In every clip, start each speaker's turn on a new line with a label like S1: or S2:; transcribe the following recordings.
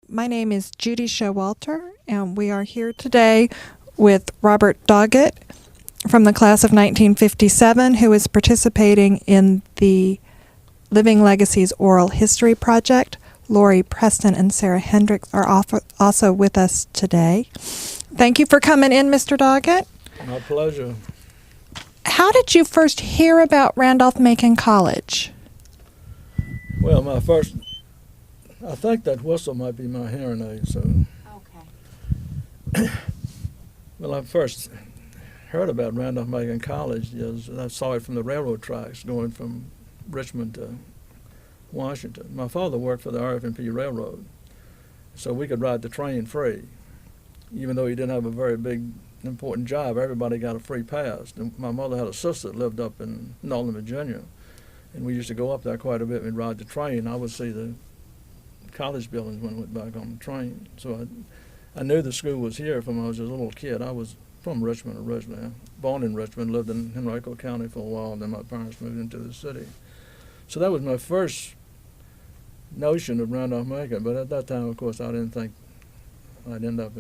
S1: My name is Judy Showalter, and we are here today with Robert Doggett from the class of 1957, who is participating in the Living Legacies Oral History Project. Lori Preston and Sarah Hendricks are also with us today. Thank you for coming in, Mr. Doggett.
S2: My pleasure.
S1: How did you first hear about Randolph-Macon College?
S2: Well, I think that whistle might be my hearing aid, so.
S3: Okay.
S2: Well, I first heard about Randolph-Macon College, I saw it from the railroad tracks going from Richmond to Washington. My father worked for the RF&P Railroad, so we could ride the train free. Even though he didn't have a very big, important job, everybody got a free pass. And my mother had a sister that lived up in Northern Virginia, and we used to go up there quite a bit and ride the train. I would see the college buildings when I went back on the train. So I knew the school was here from when I was a little kid. I was from Richmond originally. Born in Richmond, lived in Henrico County for a while, and then my parents moved into the city. So that was my first notion of Randolph-Macon, but at that time, of course, I didn't think I'd end up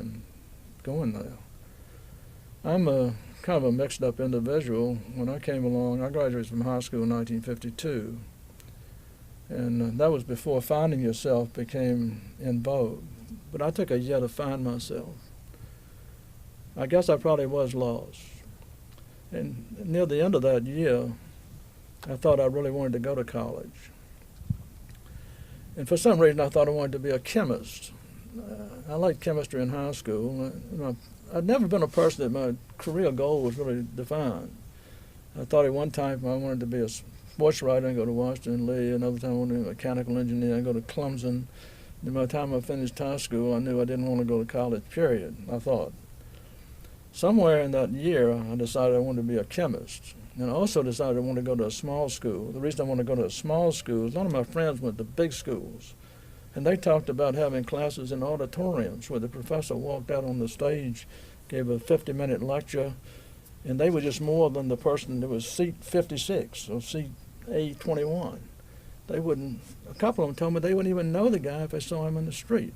S2: going there. I'm a kind of a mixed-up individual. When I came along, I graduated from high school in 1952, and that was before finding yourself became in vogue. But I took a year to find myself. I guess I probably was lost. And near the end of that year, I thought I really wanted to go to college. And for some reason, I thought I wanted to be a chemist. I liked chemistry in high school. I'd never been a person that my career goal was really defined. I thought at one time I wanted to be a sports writer and go to Washington Lee. Another time I wanted to be a mechanical engineer and go to Clemson. And by the time I finished high school, I knew I didn't want to go to college, period, I thought. Somewhere in that year, I decided I wanted to be a chemist. And I also decided I wanted to go to a small school. The reason I wanted to go to a small school is a lot of my friends went to big schools. And they talked about having classes in auditoriums where the professor walked out on the stage, gave a 50-minute lecture, and they were just more than the person that was seat 56 or seat A21. A couple of them told me they wouldn't even know the guy if they saw him in the street.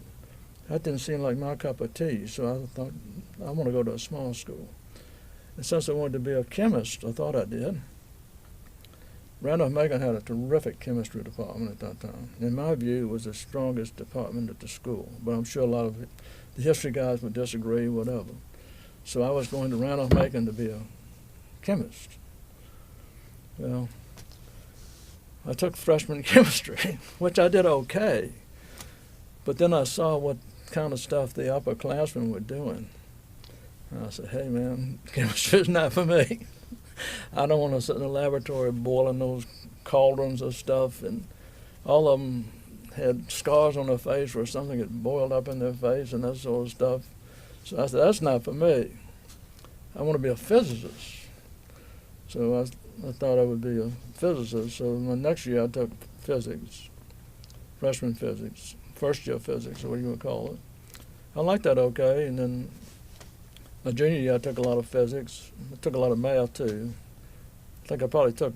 S2: That didn't seem like my cup of tea, so I thought, I want to go to a small school. And since I wanted to be a chemist, I thought I did. Randolph-Macon had a terrific chemistry department at that time. In my view, it was the strongest department at the school, but I'm sure a lot of the history guys would disagree, whatever. So I was going to Randolph-Macon to be a chemist. Well, I took freshman chemistry, which I did okay, but then I saw what kind of stuff the upperclassmen were doing. And I said, hey man, chemistry is not for me. I don't want to sit in a laboratory boiling those cauldrons of stuff, and all of them had scars on their face where something had boiled up in their face and that sort of stuff. So I said, that's not for me. I want to be a physicist. So I thought I would be a physicist. So my next year I took physics, freshman physics, first year physics, or what you would call it. I liked that okay, and then my junior year I took a lot of physics. I took a lot of math too. I think I probably took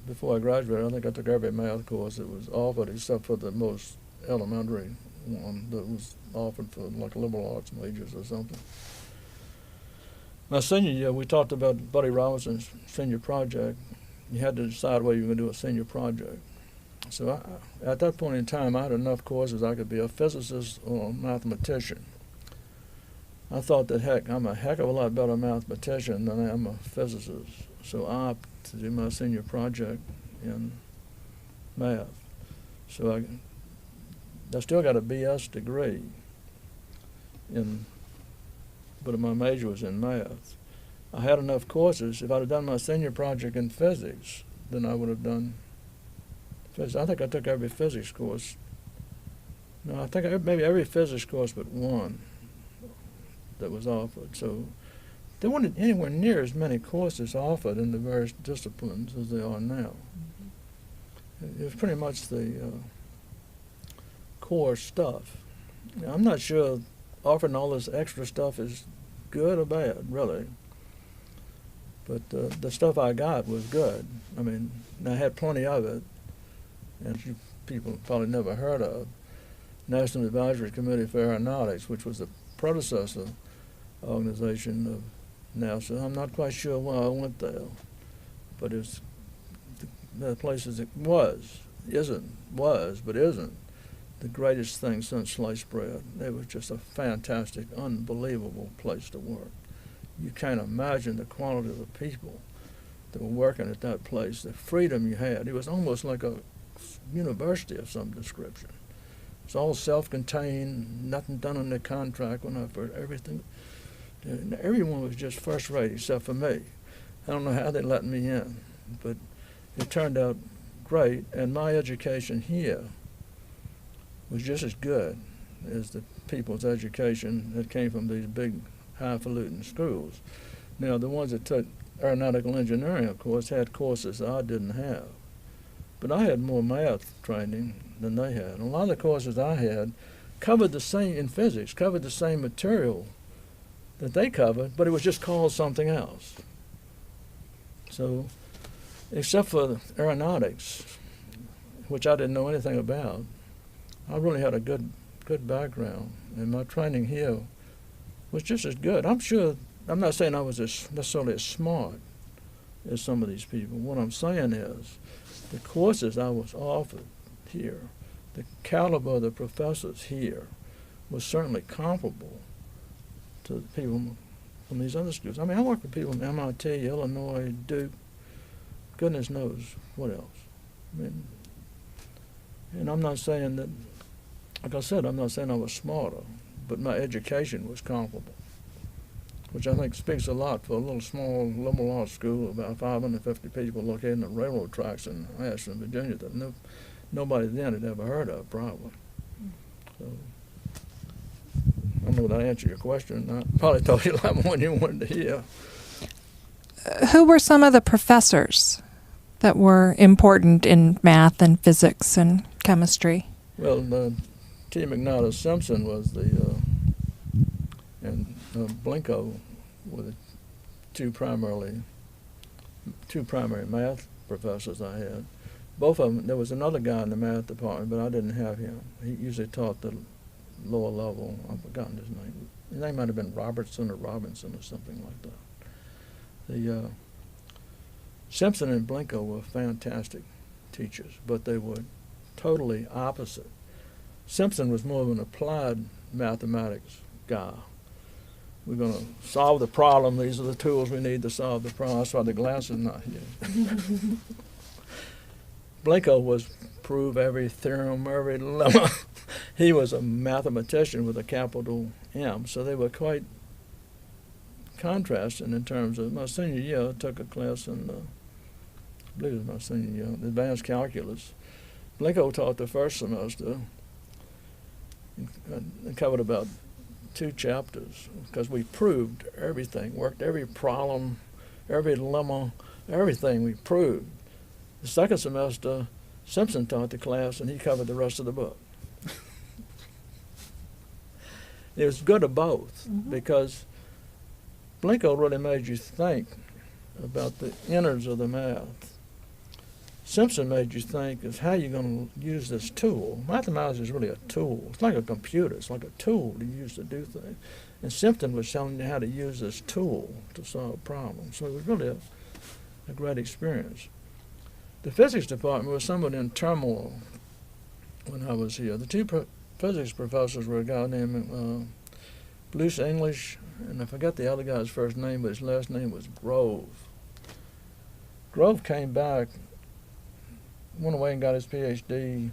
S2: before I graduated, I think I took every math course that was offered except for the most elementary one that was offered for like liberal arts majors or something. My senior year, we talked about Buddy Robinson's senior project. You had to decide whether you were going to do a senior project. So at that point in time, I had enough courses I could be a physicist or a mathematician. I thought that, heck, I'm a heck of a lot better mathematician than I am a physicist. So I opted to do my senior project in math. So I still got a BS degree, but my major was in math. I had enough courses. If I'd have done my senior project in physics, then I would have done physics. I think I took every physics course. No, I think maybe every physics course but one that was offered. So there weren't anywhere near as many courses offered in the various disciplines as there are now. It was pretty much the core stuff. I'm not sure offering all this extra stuff is good or bad, really. But the stuff I got was good. I mean, I had plenty of it, and you people probably never heard of. National Advisory Committee for Aeronautics, which was the predecessor organization of NASA. I'm not quite sure why I went there, but it's the places it isn't the greatest thing since sliced bread. It was just a fantastic, unbelievable place to work. You can't imagine the quality of the people that were working at that place, the freedom you had. It was almost like a university of some description. It's all self-contained, nothing done on the contract when I first, everything. And everyone was just first rate except for me. I don't know how they let me in, but it turned out great, and my education here was just as good as the people's education that came from these big highfalutin schools. Now, the ones that took aeronautical engineering, of course, had courses that I didn't have. But I had more math training than they had. A lot of the courses I had covered the same, in physics, covered the same material that they covered, but it was just called something else. So, except for aeronautics, which I didn't know anything about, I really had a good background, and my training here was just as good. I'm not saying I was necessarily as smart as some of these people. What I'm saying is the courses I was offered here, the caliber of the professors here was certainly comparable to the people from these other schools. I mean, I worked with people from MIT, Illinois, Duke, goodness knows what else. I mean, and I'm not saying that, like I said, I'm not saying I was smarter, but my education was comparable, which I think speaks a lot for a little small liberal arts school, about 550 people located in the railroad tracks in Ashland, Virginia, that nobody then had ever heard of, probably. So, I don't know that I answered your question. I probably told you a lot more than you wanted to hear.
S1: Who were some of the professors that were important in math and physics and chemistry?
S2: Well, T. McNaughton Simpson was and Blinko were the two primary math professors I had. Both of them, there was another guy in the math department, but I didn't have him. He usually taught the lower level. I've forgotten his name. His name might have been Robertson or Robinson or something like that. The Simpson and Blinko were fantastic teachers, but they were totally opposite. Simpson was more of an applied mathematics guy. We're going to solve the problem. These are the tools we need to solve the problem. That's why the glass is not here. Blinko was prove every theorem, every lemma. He was a mathematician with a capital M, so they were quite contrasting in terms of my senior year. I took a class in, I believe it was my senior year, advanced calculus. Blinko taught the first semester and covered about 2 chapters because we proved everything, worked every problem, every lemma, everything we proved. The second semester, Simpson taught the class and he covered the rest of the book. It was good of both because Blinko really made you think about the innards of the math. Simpson made you think is how you're going to use this tool. Mathematics is really a tool. It's like a computer. It's like a tool to use to do things. And Simpson was telling you how to use this tool to solve problems. So it was really a great experience. The physics department was somewhat in turmoil when I was here. The two physics professors were a guy named Blues English, and I forget the other guy's first name, but his last name was Grove. Grove came back, went away and got his PhD.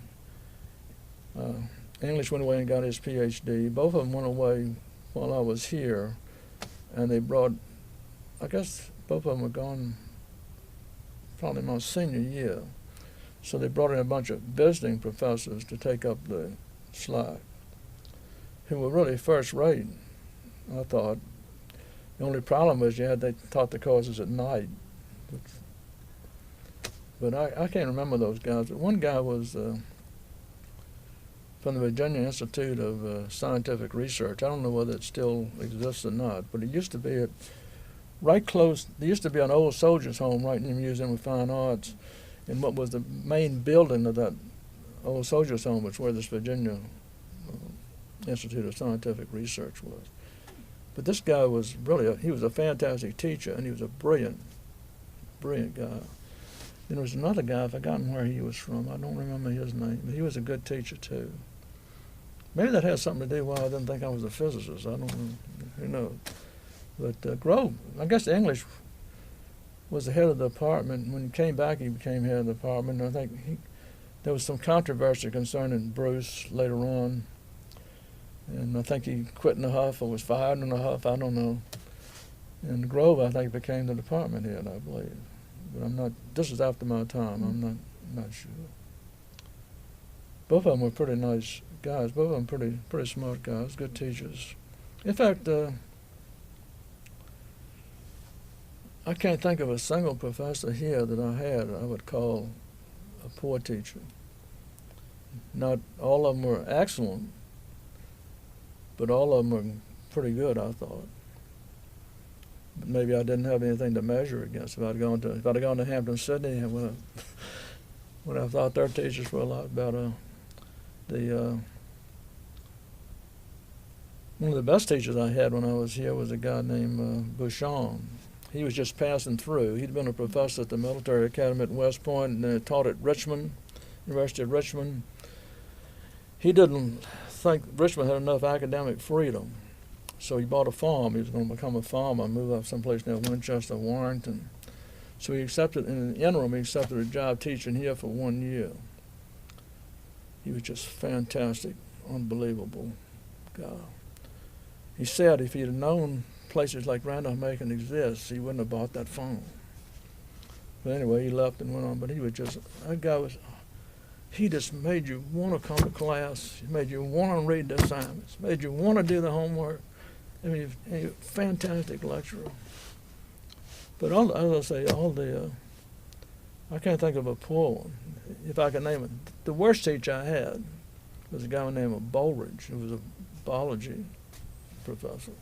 S2: English went away and got his PhD. Both of them went away while I was here, and they brought, I guess both of them were gone probably my senior year. So they brought in a bunch of visiting professors to take up the slack, who were really first rate, I thought. The only problem was they taught the courses at night. But I can't remember those guys. But one guy was from the Virginia Institute of Scientific Research. I don't know whether it still exists or not, but it used to be right close. There used to be an old soldiers' home right in the Museum of Fine Arts, and what was the main building of that old soldiers' home was where this Virginia Institute of Scientific Research was. But this guy was really, he was a fantastic teacher, and he was a brilliant guy. And there was another guy, I've forgotten where he was from. I don't remember his name, but he was a good teacher too. Maybe that has something to do why I didn't think I was a physicist. I don't know. Who knows? But Grove, I guess English was the head of the department. When he came back, he became head of the department. I think there was some controversy concerning Bruce later on. And I think he quit in a huff or was fired in a huff, I don't know. And Grove, I think, became the department head, I believe. But I'm not, this is after my time, I'm not sure. Both of them were pretty nice guys, both of them pretty smart guys, good teachers. In fact, I can't think of a single professor here that I had I would call a poor teacher. Not all of them were excellent, but all of them were pretty good, I thought. But maybe I didn't have anything to measure against. If I'd gone to Hampton, Sydney, when I thought their teachers were a lot better. One of the best teachers I had when I was here was a guy named Bouchon. He was just passing through. He'd been a professor at the Military Academy at West Point and taught at Richmond, University of Richmond. He didn't think Richmond had enough academic freedom, so he bought a farm. He was going to become a farmer, move up someplace near Winchester, Warrington. So he accepted, in the interim, he accepted a job teaching here for 1 year. He was just fantastic, unbelievable guy. He said if he had known places like Randolph-Macon exists, he wouldn't have bought that farm. But anyway, he left and went on. But he was just, that guy was, he just made you want to come to class. He made you want to read the assignments. Made you want to do the homework. I mean, he was a fantastic lecturer. But as I say, I can't think of a poor one. If I can name it, the worst teacher I had was a guy named Bullridge, who was a biology professor.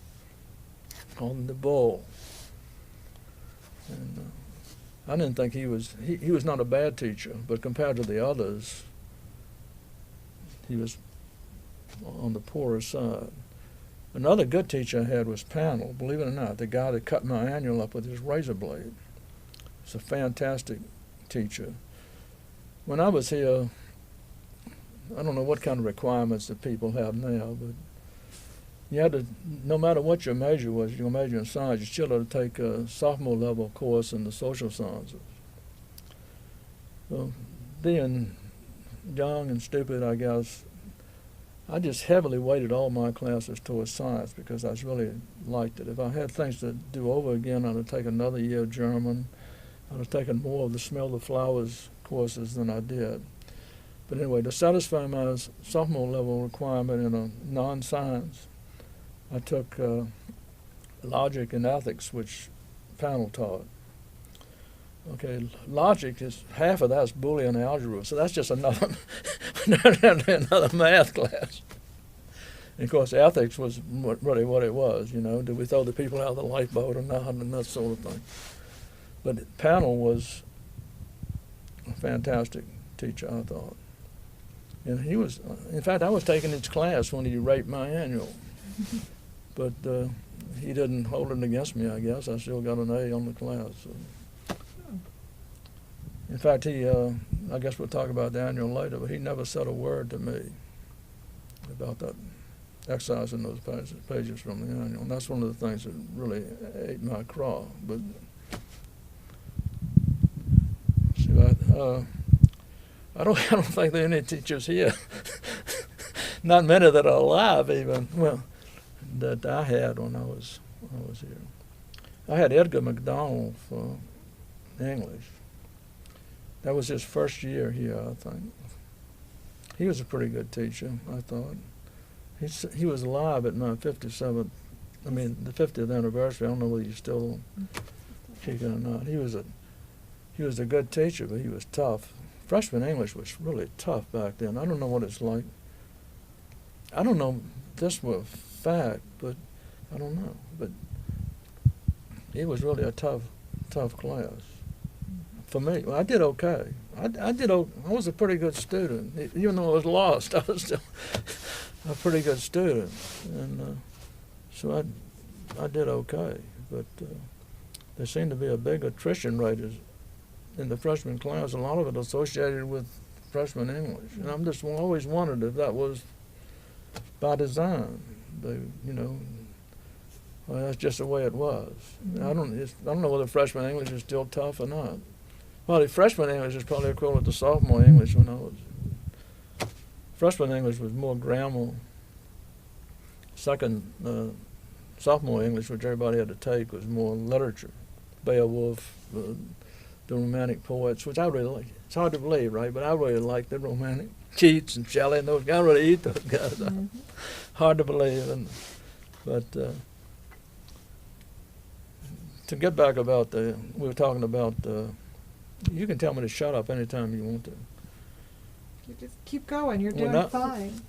S2: Called him the Bull. And I didn't think he was not a bad teacher, but compared to the others, he was on the poorer side. Another good teacher I had was Panel, believe it or not, the guy that cut my annual up with his razor blade. He's a fantastic teacher. When I was here, I don't know what kind of requirements that people have now, but you had to, no matter what your major was, your major in science, you still had to take a sophomore level course in the social sciences. So being young and stupid, I guess, I just heavily weighted all my classes towards science because I really liked it. If I had things to do over again, I'd have taken another year of German. I'd have taken more of the Smell the Flowers courses than I did. But anyway, to satisfy my sophomore level requirement in a non-science, I took logic and ethics, which Panel taught. Okay, logic is, half of that's Boolean algebra, so that's just another math class. And of course, ethics was really what it was, you know, did we throw the people out of the lifeboat or not, and that sort of thing. But Panel was a fantastic teacher, I thought. And he was, in fact, I was taking his class when he raped my annual. But he didn't hold it against me, I guess. I still got an A on the class. So. In fact, I guess we'll talk about the annual later, but he never said a word to me about that exercise in those pages from the annual. And that's one of the things that really ate my craw. But see, I don't think there are any teachers here, not many that are alive even, well, that I had when I was here. I had Edgar McDonald for English. That was his first year here, I think. He was a pretty good teacher, I thought. He was alive at my 57th, I mean, the 50th anniversary. I don't know whether he's still kicking or not. He was a good teacher, but he was tough. Freshman English was really tough back then. I don't know what it's like. I don't know this for a fact, but I don't know. But it was really a tough class for me. Well, I did okay. I was a pretty good student. Even though I was lost, I was still a pretty good student. And so I did okay. But there seemed to be a big attrition rate in the freshman class, a lot of it associated with freshman English. And I'm just always wondered if that was by design. Well, that's just the way it was. I don't know whether freshman English is still tough or not. Well, the freshman English is probably equivalent to sophomore English when I was. Freshman English was more grammar. Sophomore English, which everybody had to take, was more literature. Beowulf, the Romantic poets, which I really like. It's hard to believe, right? But I really like the Romantic. Keats and Shelley and those guys. I really eat those guys. Mm-hmm. Hard to believe. But to get back about we were talking about, you can tell me to shut up anytime you want to.
S1: You just keep going. You're doing fine.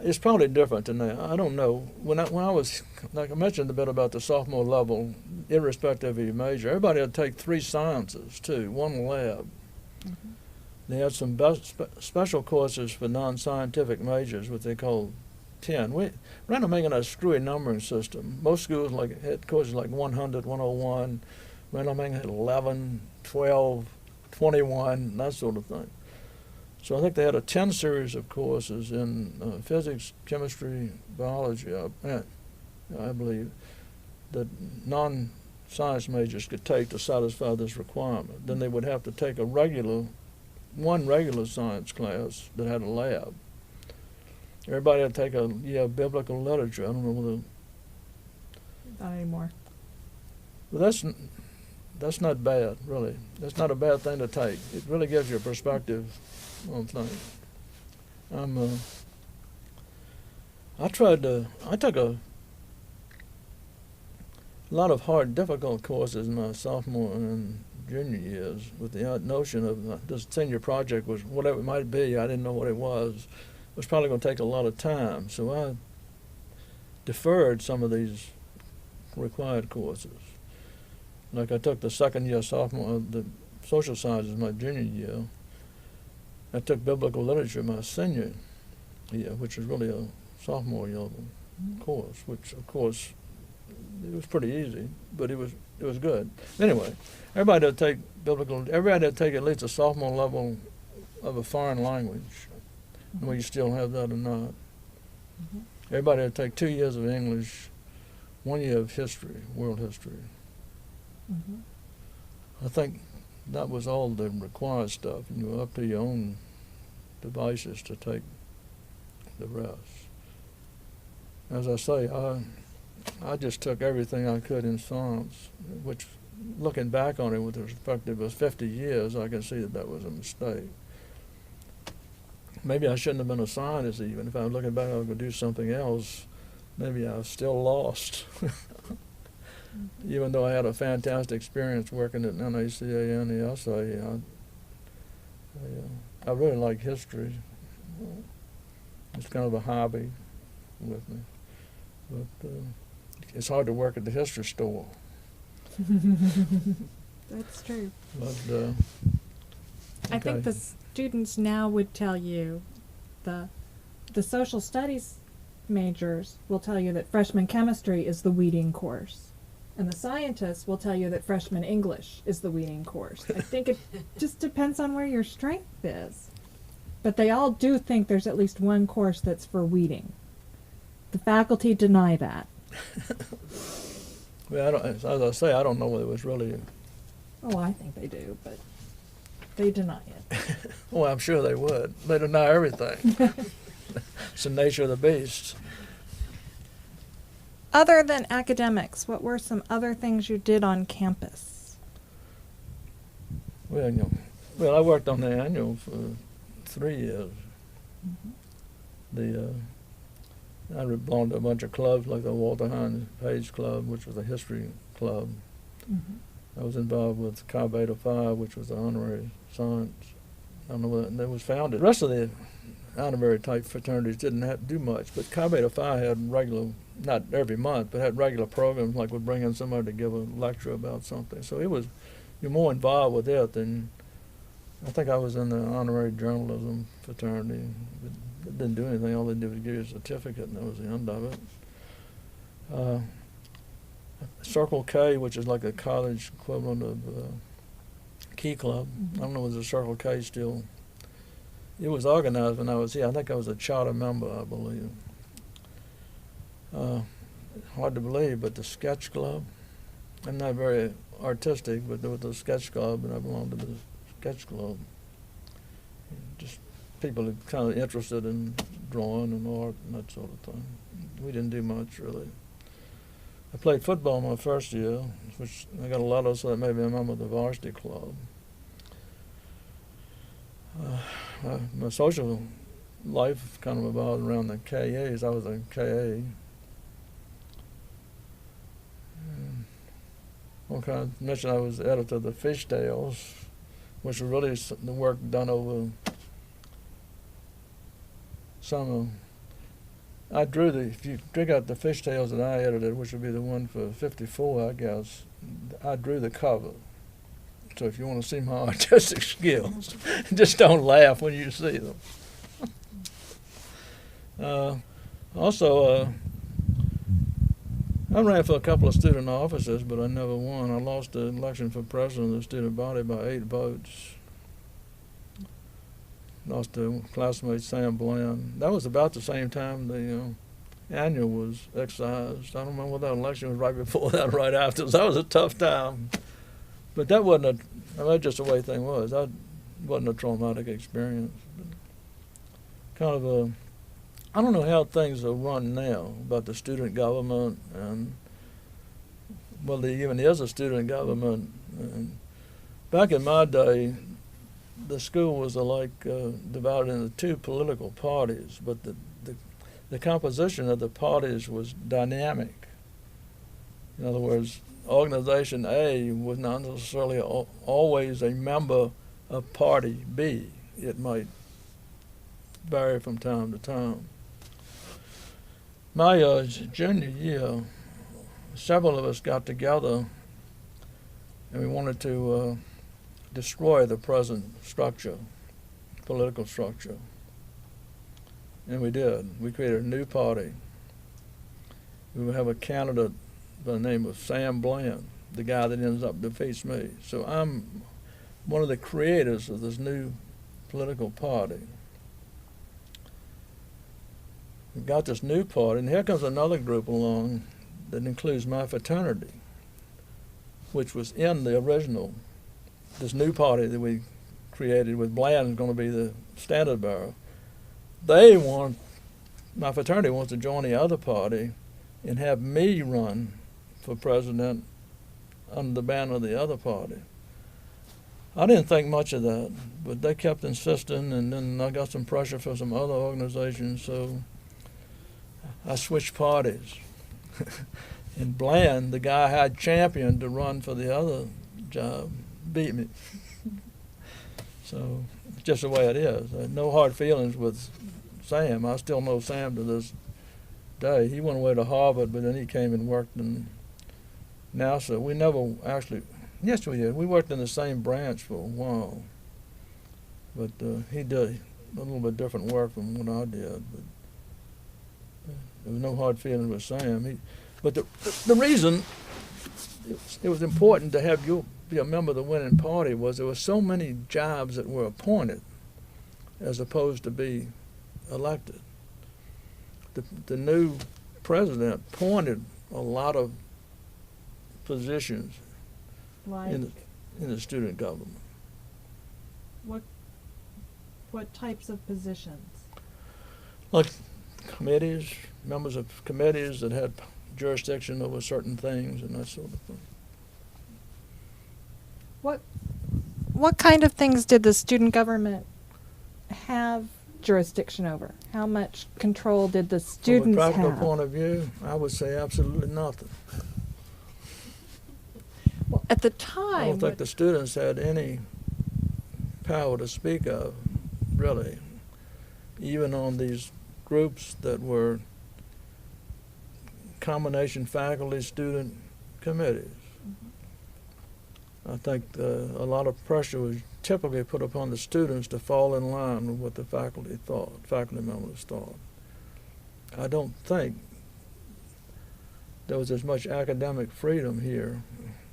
S2: It's probably different than now. I don't know. When I was, like I mentioned a bit about the sophomore level, irrespective of your major, everybody had to take 3 sciences too, 1 lab. Mm-hmm. They had some special courses for non-scientific majors, what they call 10. Randolph-Macon had a screwy numbering system. Most schools had courses like 100, 101. Randolph-Macon had 11, 12, 21, that sort of thing. So I think they had a 10 series of courses in physics, chemistry, biology, I believe, that non-science majors could take to satisfy this requirement. Then they would have to take one regular science class that had a lab. Everybody had to take a year of biblical literature. I don't know whether.
S1: Not anymore.
S2: But that's not bad, really. That's not a bad thing to take. It really gives you a perspective on things. I took a lot of hard, difficult courses in my sophomore and junior years with the notion of this senior project was whatever it might be. I didn't know what it was. It was probably going to take a lot of time, so I deferred some of these required courses. Like I took the second year sophomore, the social sciences my junior year. I took biblical literature my senior year, which was really a sophomore level course, which of course it was pretty easy, but it was good. Anyway, everybody had to take at least a sophomore level of a foreign language, whether you still have that or not. Mm-hmm. Everybody had to take 2 years of English, 1 year of history, world history. Mm-hmm. I think that was all the required stuff, and you were up to your own devices to take the rest. As I say, I just took everything I could in science, which, looking back on it with the perspective of 50 years, I can see that was a mistake. Maybe I shouldn't have been a scientist even. If I was looking back, I could do something else. Maybe I was still lost. Even though I had a fantastic experience working at NACA and the SA, I really like history. It's kind of a hobby with me. But it's hard to work at the history store.
S1: That's true.
S2: But,
S1: I think the students now would tell you, the social studies majors will tell you that freshman chemistry is the weeding course. And the scientists will tell you that freshman English is the weeding course. I think it just depends on where your strength is. But they all do think there's at least one course that's for weeding. The faculty deny that.
S2: Well, as I say, I don't know whether it was really.
S1: Oh, I think they do, but they deny it.
S2: Well, I'm sure they would. They deny everything. It's the nature of the beast.
S1: Other than academics, what were some other things you did on campus?
S2: Well, I worked on the annual for 3 years. Mm-hmm. I belonged to a bunch of clubs like the Walter Hines Page Club, which was a history club. Mm-hmm. I was involved with Chi Beta Phi, which was the honorary science. I don't know whether that was founded. The rest of the honorary type fraternities didn't have to do much, but Chi Beta Phi had regular, not every month, but had regular programs, like would bring in somebody to give a lecture about something. So you're more involved with it than I think I was in the honorary journalism fraternity. It didn't do anything. All they did was give you a certificate, and that was the end of it. Circle K, which is like a college equivalent of Key Club. I don't know, was the Circle K still? It was organized when I was here. I think I was a charter member, I believe. Hard to believe, but the Sketch Club. I'm not very artistic, but there was a Sketch Club, and I belonged to the Sketch Club. Just people that kind of interested in drawing and art and that sort of thing. We didn't do much, really. I played football my first year, which I got a lot of, so that made me a member of the varsity club. My social life kind of evolved around the KAs. I was a KA. I mentioned I was the editor of the Fishtails, which was really the work done over summer. I drew if you dig out the Fishtails that I edited, which would be the one for 54, I guess, I drew the cover. So if you want to see my artistic skills, just don't laugh when you see them. Also, I ran for a couple of student offices, but I never won. I lost the election for president of the student body by 8 votes. Lost to classmate Sam Bland. That was about the same time the annual was excised. I don't remember whether that election was right before that or right after. So that was a tough time. But that wasn't that's just the way the thing was. That wasn't a traumatic experience. Kind of I don't know how things are run now about the student government and whether there even is a student government. And back in my day, the school was divided into 2 political parties, but the composition of the parties was dynamic. In other words, Organization A was not necessarily always a member of Party B. It might vary from time to time. My junior year, several of us got together and we wanted to destroy the present structure, political structure. And we did. We created a new party. We would have a candidate by the name of Sam Bland, the guy that ends up defeats me. So I'm one of the creators of this new political party. We got this new party, and here comes another group along that includes my fraternity, which was in the original, this new party that we created with Bland going to be the standard bearer. My fraternity wants to join the other party and have me run for president under the banner of the other party. I didn't think much of that, but they kept insisting, and then I got some pressure from some other organizations, so I switched parties. And Bland, the guy I had championed to run for the other job, beat me. So it's just the way it is. No hard feelings with Sam. I still know Sam to this day. He went away to Harvard, but then he came and worked in NASA. We never actually, yes we did. We worked in the same branch for a while. But he did a little bit different work from what I did. But there was no hard feelings with Sam. But the reason it was important to have you be a member of the winning party was there were so many jobs that were appointed as opposed to be elected. The new president appointed a lot of positions in the student government.
S1: What types of positions?
S2: Like committees, members of committees that had jurisdiction over certain things and that sort of thing.
S1: What kind of things did the student government have jurisdiction over? How much control did the students have?
S2: From a practical point of view, I would say absolutely nothing.
S1: Well, at the time,
S2: I don't think the students had any power to speak of, really, even on these groups that were combination faculty-student committees. I think a lot of pressure was typically put upon the students to fall in line with what the faculty members thought. I don't think there was as much academic freedom here,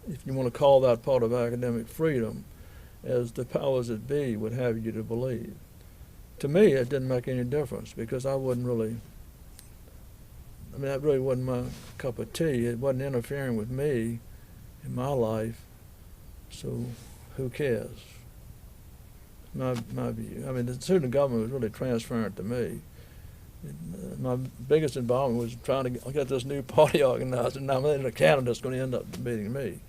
S2: if you want to call that part of academic freedom, as the powers that be would have you to believe. To me, it didn't make any difference because that really wasn't my cup of tea. It wasn't interfering with me in my life, so who cares? My view. I mean, the student government was really transparent to me. My biggest involvement was trying to get this new party organized, and now the candidate's going to end up beating me.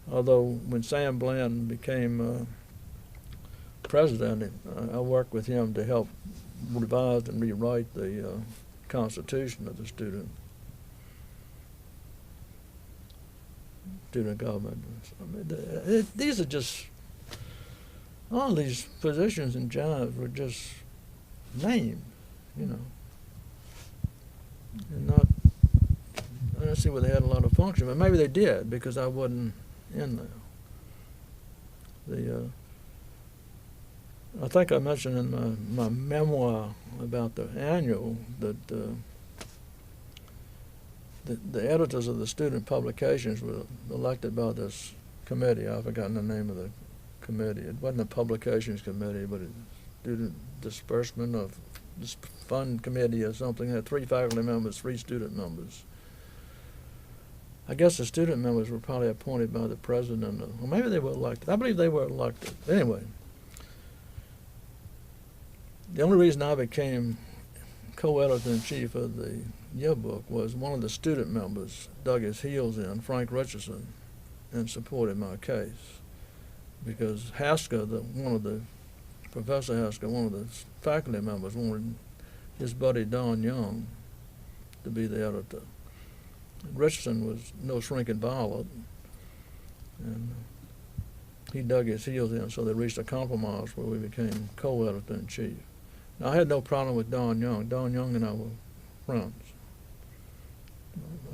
S2: Although when Sam Bland became president, I worked with him to help revise and rewrite the Constitution of the student government. I mean, these are just, all these positions and jobs were just named, you know, and not, I don't see where they had a lot of function, but maybe they did because I wasn't in there. I think I mentioned in my memoir about the annual that the editors of the student publications were elected by this committee. I've forgotten the name of the committee. It wasn't a publications committee, but a student disbursement of this fund committee or something. It had 3 faculty members, 3 student members. I guess the student members were probably appointed by the president, or maybe they were elected. I believe they were elected. Anyway, the only reason I became co-editor-in-chief of the yearbook was one of the student members dug his heels in, Frank Richardson, and supported my case. Because Haskell, Professor Haskell, one of the faculty members, wanted his buddy Don Young to be the editor. Richardson was no shrinking violet, and he dug his heels in, so they reached a compromise where we became co-editor-in-chief. Now, I had no problem with Don Young. Don Young and I were friends.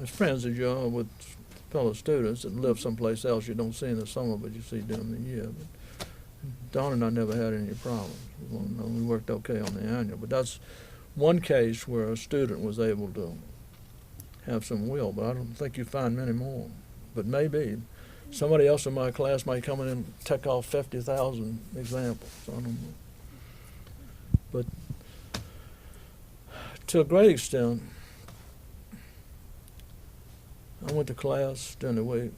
S2: As friends as you are with fellow students that live someplace else you don't see in the summer, but you see during the year. But Don and I never had any problems. We worked okay on the annual. But that's one case where a student was able to have some will, but I don't think you find many more. But maybe somebody else in my class might come in and take off 50,000 examples. I don't know. But to a great extent, I went to class during the week,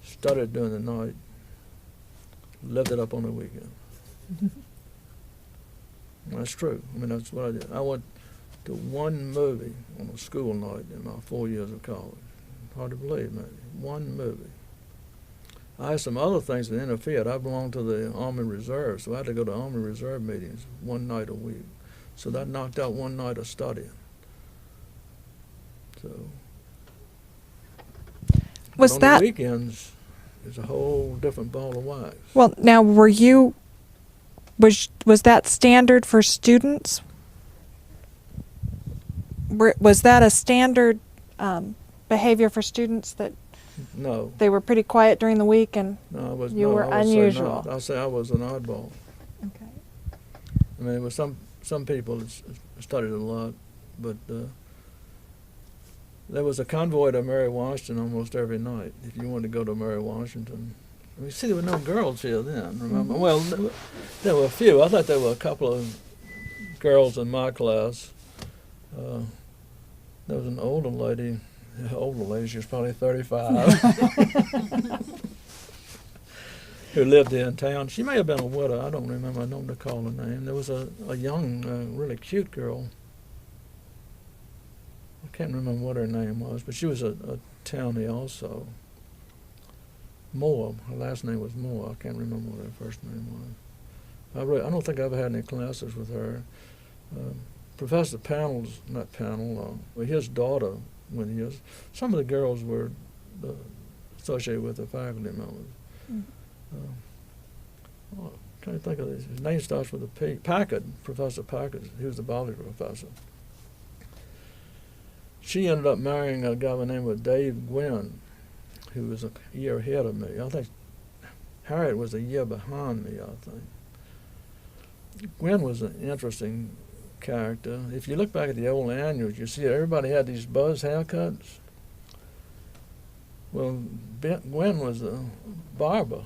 S2: studied during the night, lived it up on the weekend. That's true. I mean, that's what I did. I went to one movie on a school night in my 4 years of college. Hard to believe, maybe. One movie. I had some other things that interfered. I belonged to the Army Reserve, so I had to go to Army Reserve meetings one night a week. So that knocked out one night of studying. So
S1: Was
S2: on
S1: that
S2: the weekends, it's a whole different ball of wax.
S1: well? Now, was that standard for students? Was that a standard behavior for students that
S2: No.
S1: they were pretty quiet during the week and
S2: No, I was.
S1: you
S2: no,
S1: were
S2: I would say
S1: unusual?
S2: not. I'll say I was an oddball.
S1: Okay.
S2: I mean, there were some people that studied a lot, but there was a convoy to Mary Washington almost every night. If you wanted to go to Mary Washington, I mean, see, there were no girls here then. Remember?
S1: Mm-hmm.
S2: Well, there were a few. I thought there were a couple of girls in my class. There was an older lady. She was probably 35. Who lived here in town. She may have been a widow. I don't remember. I don't recall her name. There was a young, really cute girl. I can't remember what her name was, but she was a townie also. Moore. Her last name was Moore. I can't remember what her first name was. I don't think I ever had any classes with her. Professor Panel's, not Panel, his daughter, some of the girls were associated with the faculty members. I'm trying to think of this. His name starts with a P. Packard, Professor Packard. He was the biology professor. She ended up marrying a guy by the name of Dave Gwynn, who was a year ahead of me. I think Harriet was a year behind me, I think. Gwen was an interesting character. If you look back at the old annuals, you see everybody had these buzz haircuts. Well, Gwen was a barber,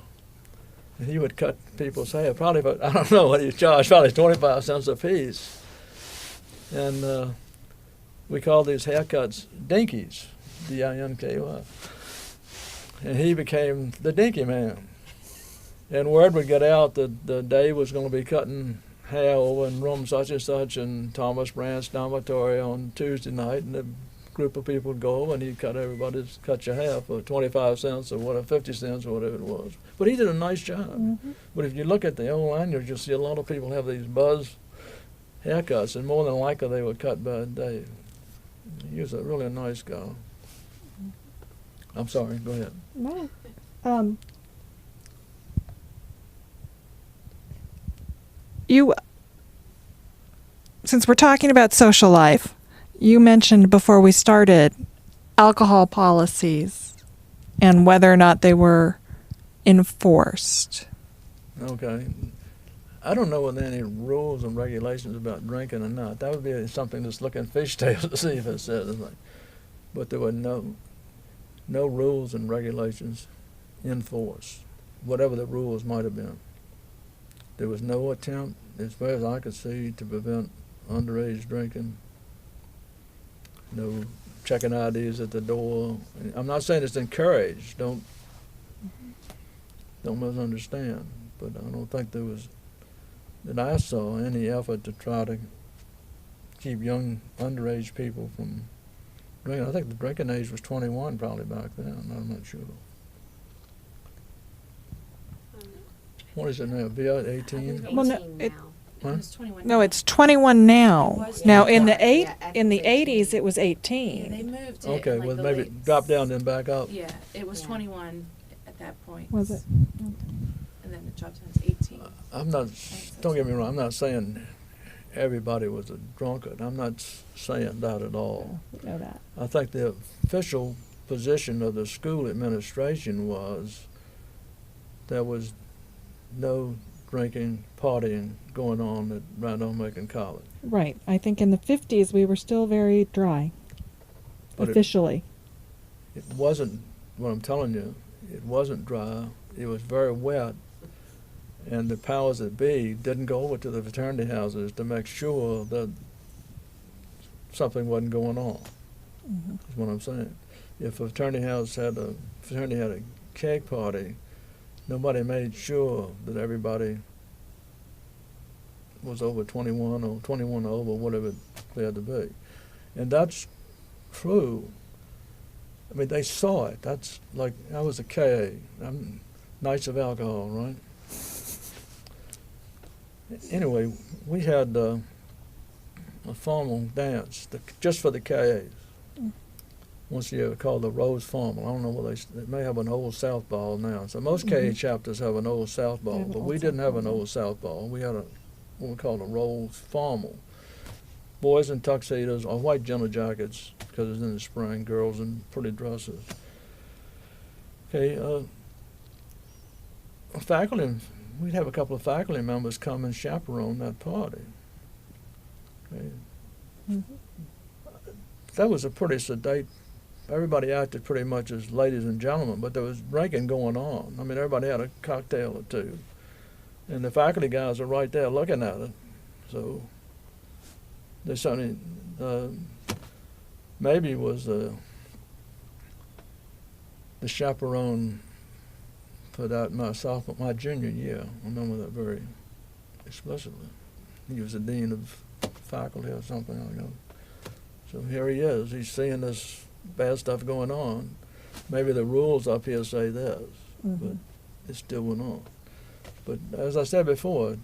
S2: and he would cut people's hair, probably, but I don't know what he charged, probably 25 cents a piece. And we called these haircuts dinkies, D-I-N-K-Y. And he became the dinky man. And word would get out that Dave was going to be cutting hair over in room such and such in Thomas Brandt's dormitory on Tuesday night, and a group of people would go over and he'd cut your hair for 25 cents or whatever, 50 cents or whatever it was. But he did a nice job. Mm-hmm. But if you look at the old annuals, you'll see a lot of people have these buzz haircuts, and more than likely they were cut by Dave. He was a really nice guy. I'm sorry, go ahead.
S1: No. Since we're talking about social life, you mentioned before we started alcohol policies and whether or not they were enforced.
S2: Okay. I don't know whether there are any rules and regulations about drinking or not. That would be something that's looking fishtails to see if it says anything. But there were no rules and regulations enforced, whatever the rules might have been. There was no attempt, as far as I could see, to prevent underage drinking. No checking IDs at the door. I'm not saying it's encouraged. Don't misunderstand. But I don't think there was, that I saw, any effort to try to keep young underage people from drinking. I think the drinking age was 21 probably back then. I'm not sure. What is it now? Be 18?
S1: Well, no,
S3: 18
S1: it-
S3: now.
S2: Huh?
S3: It was 21
S1: No,
S3: now.
S1: it's 21 now.
S3: It was
S1: Now
S3: 21.
S1: in the
S3: Yeah,
S1: the
S3: at
S1: 80s it was
S3: Yeah,
S1: 18.
S3: they moved it.
S2: Okay,
S3: in, like,
S2: well
S3: the
S2: maybe
S3: late
S2: drop down then back up.
S4: Yeah, it was
S3: Yeah.
S4: 21 at that point.
S1: Was it?
S4: And then it dropped down to 18.
S2: I'm not, don't get me wrong, I'm not saying everybody was a drunkard. I'm not saying that at all.
S1: We know that.
S2: I think the official position of the school administration was there was no drinking, partying going on at Randolph-Macon College.
S1: Right. I think in the 50s we were still very dry,
S2: But
S1: officially.
S2: It wasn't, what I'm telling you, it wasn't dry. It was very wet. And the powers that be didn't go over to the fraternity houses to make sure that something wasn't going on.
S1: Mhm.
S2: Is what I'm saying. If a fraternity had a cake party, nobody made sure that everybody was over 21 or 21 over, whatever they had to be. And that's true. I mean, they saw it. That's like, I was a KA, Knights of Alcohol, right? Anyway, we had a formal dance just for the KAs. Once a year, called the Rose Formal. I don't know whether they may have an Old South Ball now. So most KA chapters have an Old South Ball, but we didn't have an Old South Ball. We had what we called a Rose Formal. Boys in tuxedos or white gentleman jackets because it's in the spring. Girls in pretty dresses. Okay, faculty. We'd have a couple of faculty members come and chaperone that party. Okay.
S1: Mm-hmm.
S2: That was a pretty sedate. Everybody acted pretty much as ladies and gentlemen, but there was drinking going on. I mean, everybody had a cocktail or two. And the faculty guys are right there looking at it. So they certainly, maybe was the chaperone for that my junior year. I remember that very explicitly. He was the dean of faculty or something like that. So here he is. He's seeing this bad stuff going on. Maybe the rules up here say this, but it still went on. But as I said before,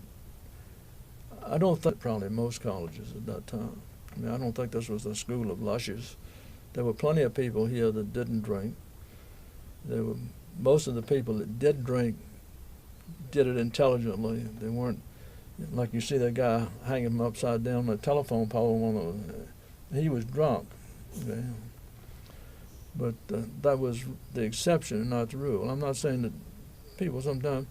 S2: I don't think probably most colleges at that time. I mean, I don't think this was a school of lushes. There were plenty of people here that didn't drink. There were most of the people that did drink did it intelligently. They weren't like you see that guy hanging him upside down on a telephone pole. He was drunk. Okay. But that was the exception and not the rule. I'm not saying that people sometimes,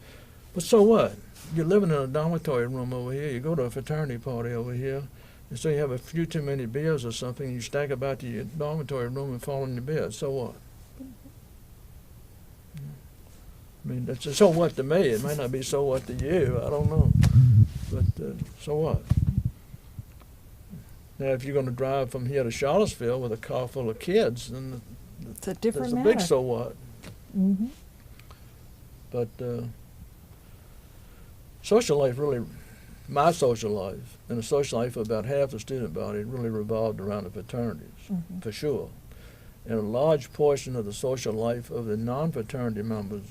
S2: but so what? You're living in a dormitory room over here, you go to a fraternity party over here, and so you have a few too many beers or something, and you stack about to your dormitory room and fall in your bed. So what? I mean, that's a so what to me. It might not be so what to you. I don't know. But so what? Now, if you're going to drive from here to Charlottesville with a car full of kids, then
S1: It's a different
S2: there's a
S1: matter.
S2: big so what.
S1: Mm-hmm.
S2: But social life really, my social life, and the social life of about half the student body really revolved around the fraternities,
S1: Mm-hmm.
S2: for sure. And a large portion of the social life of the non-fraternity members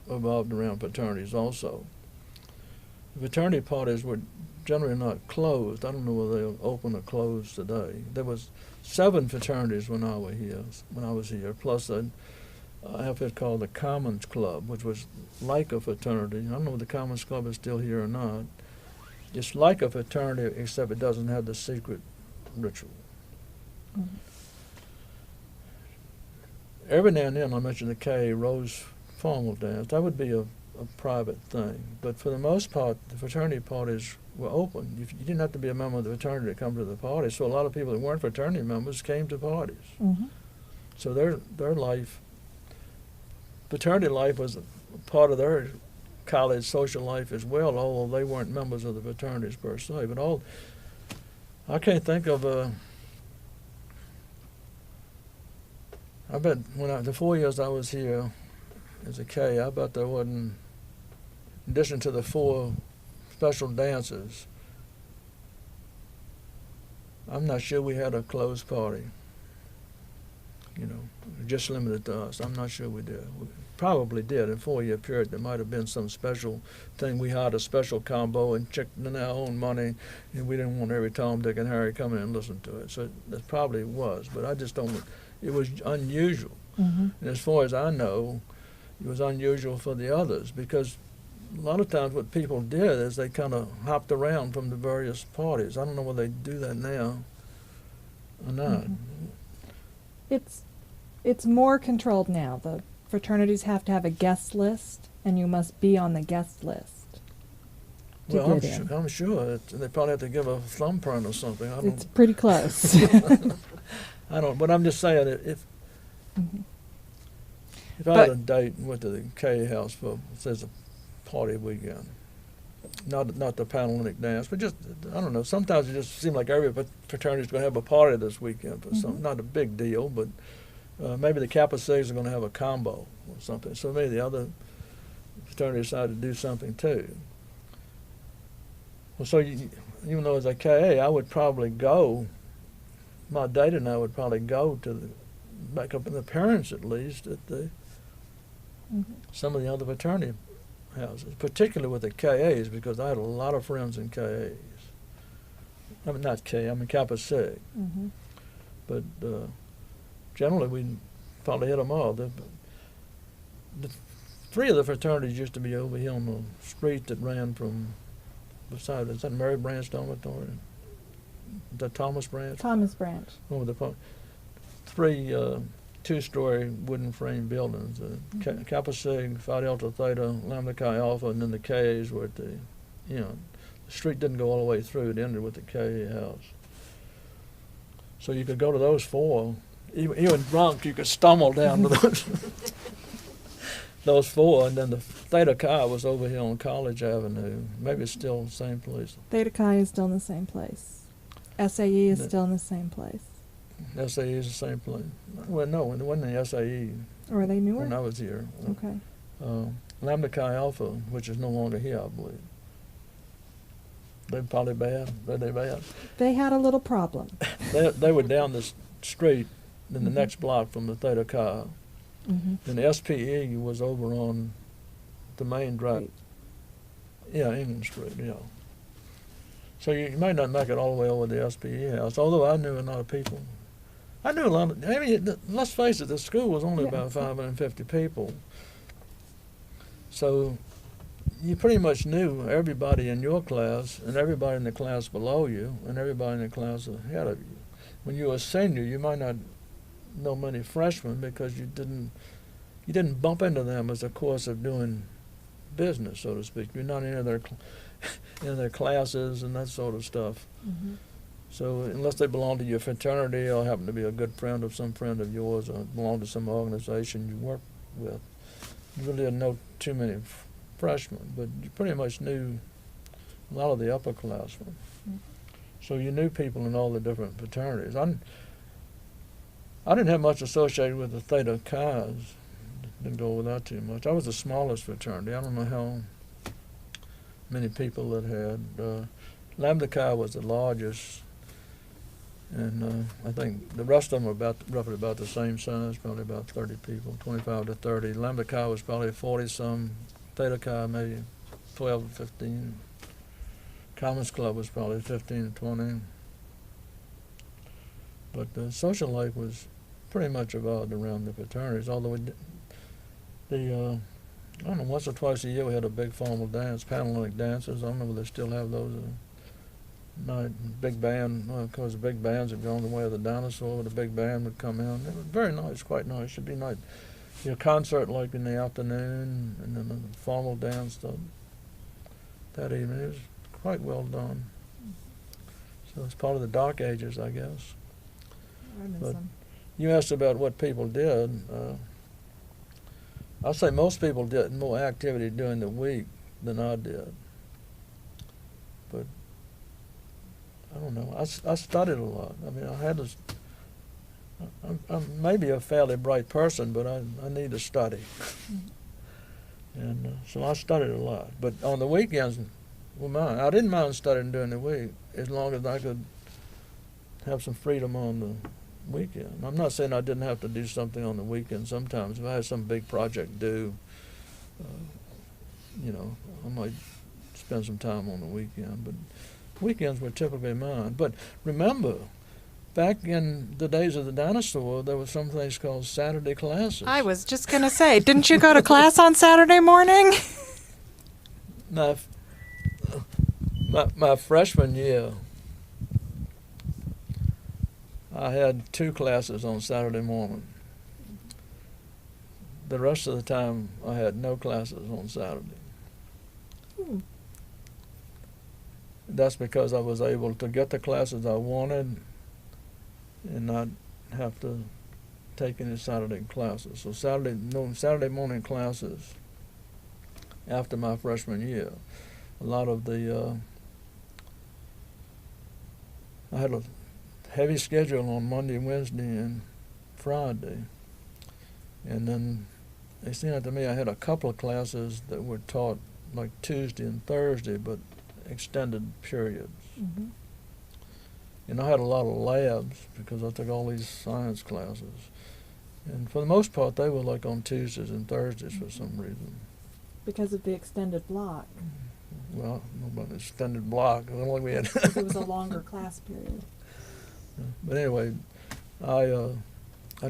S2: revolved around fraternities also. The fraternity parties were generally not closed. I don't know whether they're open or closed today. There was 7 fraternities when I was here, plus an outfit called the Commons Club, which was like a fraternity. I don't know if the Commons Club is still here or not. It's like a fraternity, except it doesn't have the secret ritual.
S1: Mm-hmm.
S2: Every now and then I mention the K Rose formal dance. That would be a private thing. But for the most part, the fraternity parties were open. You didn't have to be a member of the fraternity to come to the party. So a lot of people that weren't fraternity members came to parties.
S1: Mm-hmm.
S2: So their life, fraternity life was a part of their college social life as well, although they weren't members of the fraternities per se. But I can't think of I bet the 4 years I was here as a K, I bet there wasn't, in addition to the 4 special dances, I'm not sure we had a closed party. You know, just limited to us. I'm not sure we did. We probably did. In a 4-year period, there might have been some special thing. We hired a special combo and checked in our own money, and we didn't want every Tom, Dick, and Harry coming in and listen to it. So that probably was, but I just don't. It was unusual.
S1: Mm-hmm.
S2: And as far as I know, it was unusual for the others because a lot of times what people did is they kind of hopped around from the various parties. I don't know whether they do that now or not.
S1: Mm-hmm. It's more controlled now. The fraternities have to have a guest list, and you must be on the guest list to
S2: Well,
S1: get in.
S2: I'm sure they probably have to give a thumbprint or something. I
S1: It's
S2: don't.
S1: pretty close.
S2: I don't. But I'm just saying if
S1: Mhm.
S2: if I had a date and went to the K house for says a party weekend, not the Panhellenic dance, but just I don't know. Sometimes it just seems like every fraternity's going to have a party this weekend for something. Not a big deal, but maybe the Kappa Sigs are going to have a combo or something. So maybe the other fraternities decided to do something too. Well, so even though as a KA, I would probably go. My date and I would probably go to back up in the parents at least at some of the other fraternity houses, particularly with the KAs, because I had a lot of friends in KAs. I mean, not K, I mean Kappa Sig.
S1: Mm-hmm.
S2: But generally, we probably hit them all. The 3 of the fraternities used to be over here on the street that ran from beside. Is that Mary Branch Dormitory? The Thomas Branch?
S1: Thomas Branch.
S2: Over the 3 2-story wooden frame buildings. Kappa Sig, Phi Delta Theta, Lambda Chi Alpha, and then the Ks were at the street didn't go all the way through. It ended with the K house. So you could go to those 4. Even drunk, you could stumble down to those 4, and then the Theta Chi was over here on College Avenue. Maybe it's still the same place.
S1: Theta Chi is still in the same place. SAE is
S2: The-
S1: still in the same place.
S2: SAE is the same place. Well, no, it wasn't the SAE
S1: Or are they newer?
S2: when I was here.
S1: Okay.
S2: Lambda Chi Alpha, which is no longer here, I believe. They're probably bad. Are they bad?
S1: They had a little problem.
S2: They were down this street in the next block from the Theta Chi.
S1: Mm-hmm.
S2: And the SPE was over on the main drive. Yeah, England Street, yeah. So you might not make it all the way over to the SPE house, although I knew a lot of people. I knew a lot of, I mean, let's face it, the school was only
S1: Yeah.
S2: about 550 people. So you pretty much knew everybody in your class and everybody in the class below you and everybody in the class ahead of you. When you were a senior, you might not know many freshmen because you didn't bump into them as a course of doing business, so to speak. You're not in their classes and that sort of stuff.
S1: Mm-hmm.
S2: So unless they belong to your fraternity or happen to be a good friend of some friend of yours or belong to some organization you work with, you really didn't know too many freshmen, but you pretty much knew a lot of the upperclassmen.
S1: Mm-hmm.
S2: So you knew people in all the different fraternities. I didn't have much associated with the Theta Chi's. Didn't go with that too much. I was the smallest fraternity. I don't know how many people it had. Lambda Chi was the largest, and I think the rest of them were roughly about the same size, probably about 30 people, 25 to 30. Lambda Chi was probably 40-some. Theta Chi maybe 12 to 15. Commons Club was probably 15 to 20. But the social life was pretty much evolved around the fraternities, although I don't know, once or twice a year we had a big formal dance, Panhellenic dances. I don't know whether they still have those. Night, big band, of course the big bands have gone the way of the dinosaur. The big band would come in. It was very nice, quite nice. It should be nice. Concert like in the afternoon, and then the formal dance that evening. It was quite well done. So it's part of the dark ages, I guess.
S1: I miss
S2: But
S1: them.
S2: you asked about what people did. I'll say most people did more activity during the week than I did. But I don't know. I studied a lot. I mean, I'm maybe a fairly bright person, but I need to study. And so I studied a lot. But on the weekends, I didn't mind studying during the week as long as I could have some freedom on the weekend. I'm not saying I didn't have to do something on the weekend sometimes. If I had some big project due, I might spend some time on the weekend. But weekends were typically mine. But remember, back in the days of the dinosaur, there were some things called Saturday classes.
S1: I was just going to say, didn't you go to class on Saturday morning?
S2: Now, my freshman year, I had 2 classes on Saturday morning. The rest of the time, I had no classes on Saturday.
S1: Hmm.
S2: That's because I was able to get the classes I wanted and not have to take any Saturday classes. So Saturday morning classes after my freshman year, a lot of I had a heavy schedule on Monday, Wednesday, and Friday. And then it seemed to me I had a couple of classes that were taught like Tuesday and Thursday, but extended periods.
S1: Mm-hmm.
S2: And I had a lot of labs because I took all these science classes. And for the most part, they were like on Tuesdays and Thursdays for some reason.
S1: Because of the extended block.
S2: Well, nobody extended block. Only we had.
S1: Because it was a longer class period.
S2: But anyway, I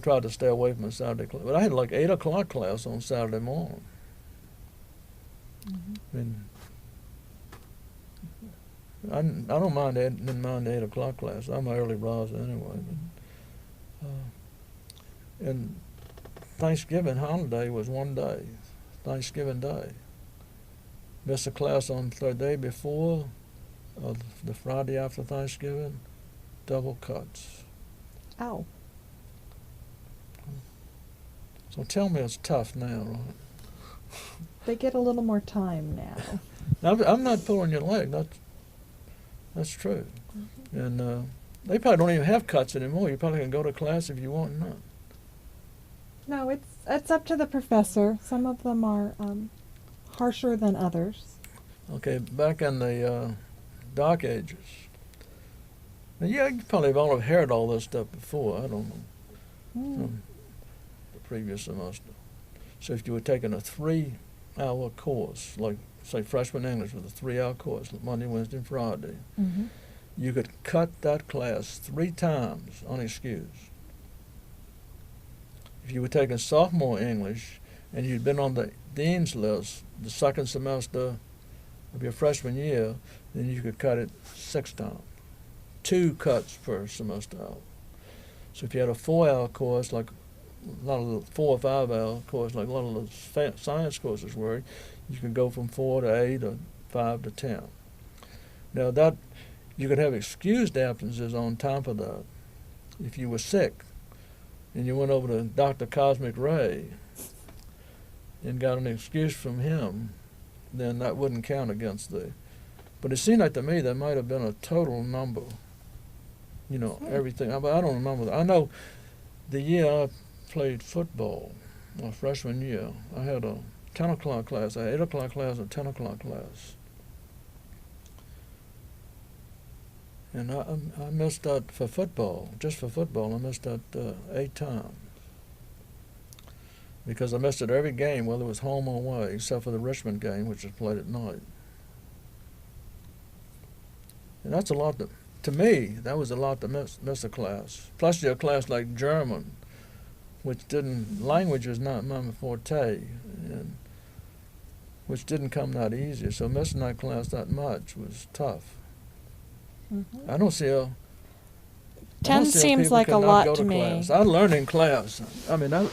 S2: tried to stay away from the Saturday class. But I had like 8 o'clock class on Saturday morning.
S1: Mm-hmm.
S2: I mean, I don't mind didn't mind the 8 o'clock class. I'm an early riser anyway. But, and Thanksgiving holiday was one day, Thanksgiving Day. Missed a class on the day before, the Friday after Thanksgiving, double cuts.
S1: Ow.
S2: So tell me it's tough now, right?
S1: They get a little more time now.
S2: I'm not pulling your leg. That's true.
S1: Mm-hmm.
S2: And they probably don't even have cuts anymore. You probably can go to class if you want not.
S1: No, it's up to the professor. Some of them are harsher than others.
S2: Okay, back in the Dark Ages. Now, yeah, you probably have all have heard all this stuff before. I don't know. From the previous semester. So if you were taking a 3-hour course, like say freshman English was a 3-hour course, Monday, Wednesday, and Friday,
S1: Mm-hmm.
S2: you could cut that class 3 times unexcused. If you were taking sophomore English and you'd been on the dean's list the second semester of your freshman year, then you could cut it 6 times. 2 cuts per semester out. So if you had a 4-hour course, like a lot of the 4 or 5 hour course, like a lot of the science courses were, you could go from 4 to 8 or 5 to 10. Now that you could have excused absences on top of that. If you were sick and you went over to Dr. Cosmic Ray and got an excuse from him, then that wouldn't count against the. But it seemed like to me there might have been a total number. You know, everything. I don't remember. I know the year I played football, my freshman year, I had a 10 o'clock class, an 8 o'clock class, and a 10 o'clock class. And I missed that for football, just for football, I missed that 8 times. Because I missed it every game, whether it was home or away, except for the Richmond game, which was played at night. And that's a lot to me, that was a lot to miss a class. Plus a class like German, which language was not my forte, and which didn't come that easy. So missing that class that much was tough.
S1: Mm-hmm.
S2: I don't see how.
S1: 10 seems like a lot to me.
S2: Class. I learned in class. I mean, I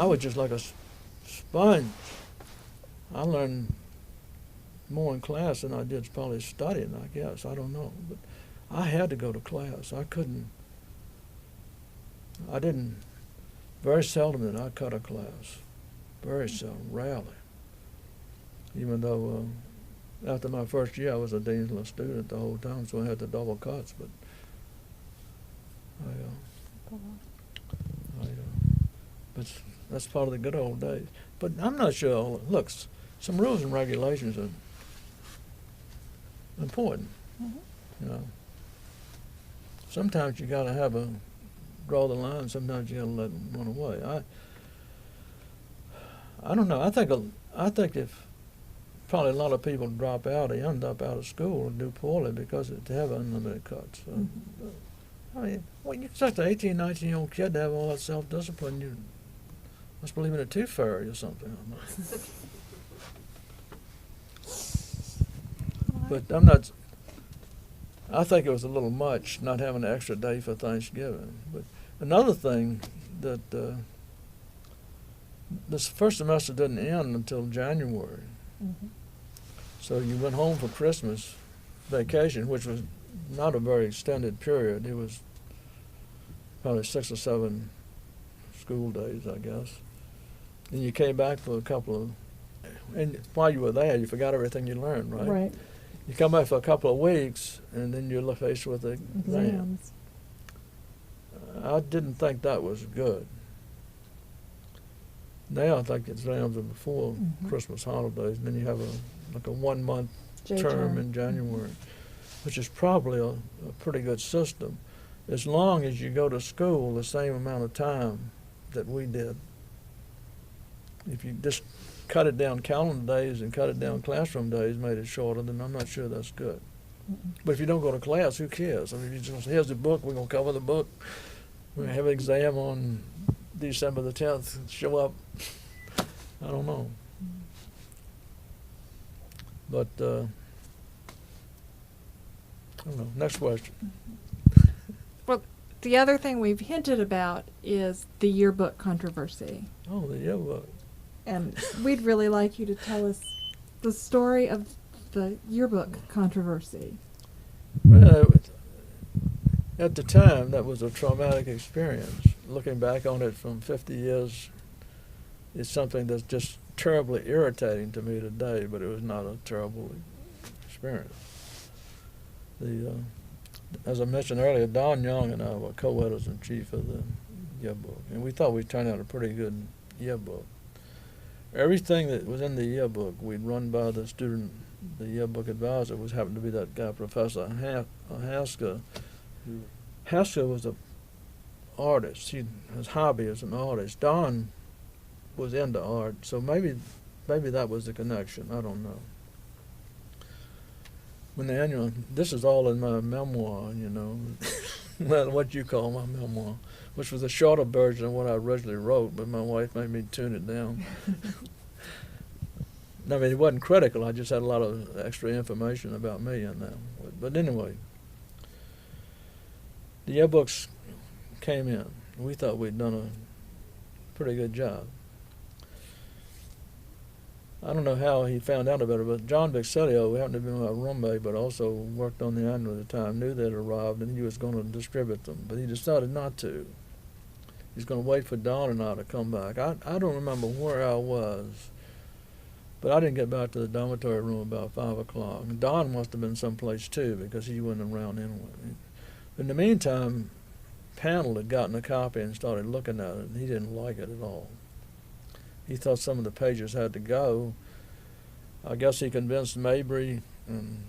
S2: was just like a sponge. I learned more in class than I did probably studying, I guess. I don't know. But I had to go to class. I didn't, very seldom did I cut a class. Very seldom, rarely. Even though after my first year I was a dean's list student the whole time, so I had the double cuts, but but that's part of the good old days. But I'm not sure. Look, some rules and regulations are important.
S1: Mm-hmm.
S2: You know, sometimes you got to draw the line. Sometimes you got to let them run away. I don't know. I think if probably a lot of people drop out, they end up out of school and do poorly because they have unlimited cuts. So, I mean, when you're such an 18, 19-year-old kid to have all that self-discipline, you must believe in a tooth fairy or something. But I think it was a little much not having an extra day for Thanksgiving. But another thing that this first semester didn't end until January.
S1: Mm-hmm.
S2: So you went home for Christmas vacation, which was not a very extended period. It was probably 6 or 7 school days, I guess. And you came back for a couple of, and while you were there, you forgot everything you learned, right?
S1: Right.
S2: You come back for a couple of weeks, and then you're faced with the exam.
S1: Exams.
S2: I didn't think that was good. Now I think exams are before Christmas holidays, and then you have a 1-month term in January, which is probably a pretty good system, as long as you go to school the same amount of time that we did. If you just cut it down calendar days and cut it down classroom days, made it shorter, then I'm not sure that's good. But if you don't go to class, who cares? I mean, if you just, here's the book, we're going to cover the book, we're going to have an exam on December the 10th, show up. I don't know. But, I don't know. Next question.
S1: Well, the other thing we've hinted about is the yearbook controversy.
S2: Oh, the yearbook.
S1: And we'd really like you to tell us the story of the yearbook controversy.
S2: Well, at the time, that was a traumatic experience. Looking back on it from 50 years, it's something that's just terribly irritating to me today, but it was not a terrible experience. As I mentioned earlier, Don Young and I were co-editors-in-chief of the yearbook, and we thought we'd turned out a pretty good yearbook. Everything that was in the yearbook, we'd run by the yearbook advisor, was happened to be that guy, Professor Haska. Haska was an artist. His hobby is an artist. Don was into art, so maybe that was the connection. I don't know. When the annual, this is all in my memoir, you know, what you call my memoir, which was a shorter version of what I originally wrote, but my wife made me tune it down. I mean, it wasn't critical. I just had a lot of extra information about me in there. But anyway, the yearbooks came in. We thought we'd done a pretty good job. I don't know how he found out about it, but John Vixelio, who happened to be my roommate, but also worked on the annual at the time, knew that it arrived and he was going to distribute them, but he decided not to. He's going to wait for Don and I to come back. I don't remember where I was, but I didn't get back to the dormitory room about 5 o'clock. And Don must have been someplace too, because he wasn't around anyway. In the meantime, Panel had gotten a copy and started looking at it, and he didn't like it at all. He thought some of the pages had to go. I guess he convinced Mabry and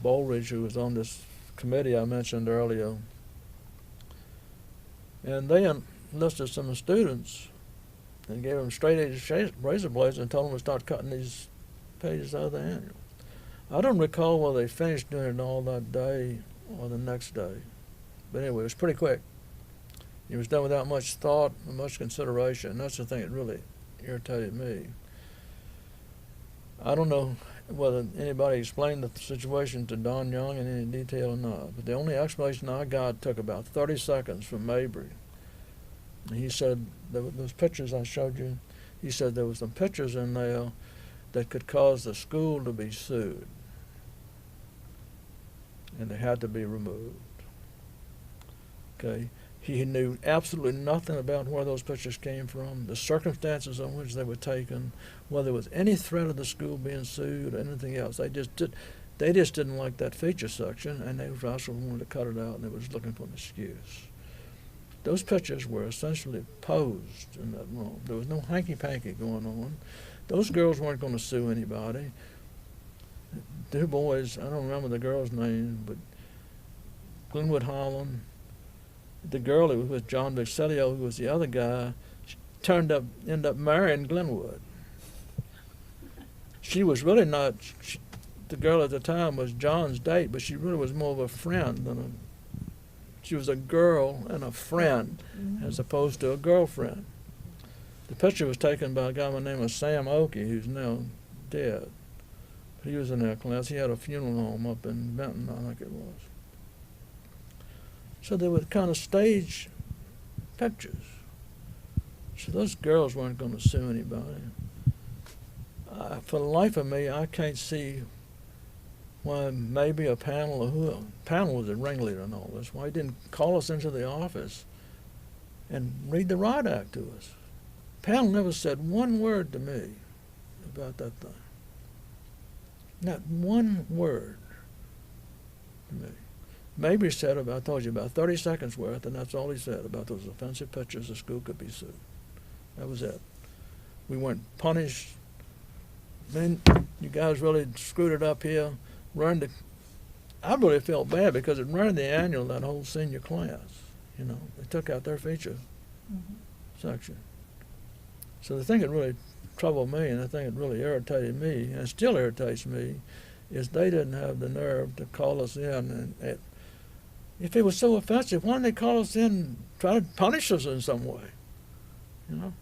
S2: Bowridge, who was on this committee I mentioned earlier, and they enlisted some of the students and gave them straight-edge razor blades and told them to start cutting these pages out of the annual. I don't recall whether they finished doing it all that day or the next day, but anyway, it was pretty quick. It was done without much thought and much consideration. That's the thing that really irritated me. I don't know whether anybody explained the situation to Don Young in any detail or not, but the only explanation I got took about 30 seconds from Mabry. And he said, those pictures I showed you, he said there were some pictures in there that could cause the school to be sued, and they had to be removed. Okay. He knew absolutely nothing about where those pictures came from, the circumstances on which they were taken, whether there was any threat of the school being sued or anything else. They just didn't like that feature section, and they also wanted to cut it out, and they was looking for an excuse. Those pictures were essentially posed in that room. There was no hanky-panky going on. Those girls weren't going to sue anybody. Two boys, I don't remember the girl's name, but Glenwood Holland, the girl who was with John Vixelio, who was the other guy, ended up marrying Glenwood. She was really not, the girl at the time was John's date, but she really was more of a friend than she was a girl and a friend, as opposed to a girlfriend. The picture was taken by a guy by the name of Sam Oakey, who's now dead. He was in that class. He had a funeral home up in Benton, I think it was. So they were kind of stage pictures. So those girls weren't going to sue anybody. For the life of me, I can't see why maybe a Panel or who. Panel was the ringleader in all this. Why he didn't call us into the office and read the riot act to us. Panel never said one word to me about that thing. Not one word to me. Mabry said, I told you, about 30 seconds worth, and that's all he said about those offensive pictures. The school could be sued. That was it. We weren't punished. Man, you guys really screwed it up here. I really felt bad because it ruined the annual, that whole senior class. You know, they took out their feature section. So the thing that really troubled me, and the thing that really irritated me, and still irritates me, is they didn't have the nerve to call us in. And if it was so offensive, why didn't they call us in and try to punish us in some way? You know?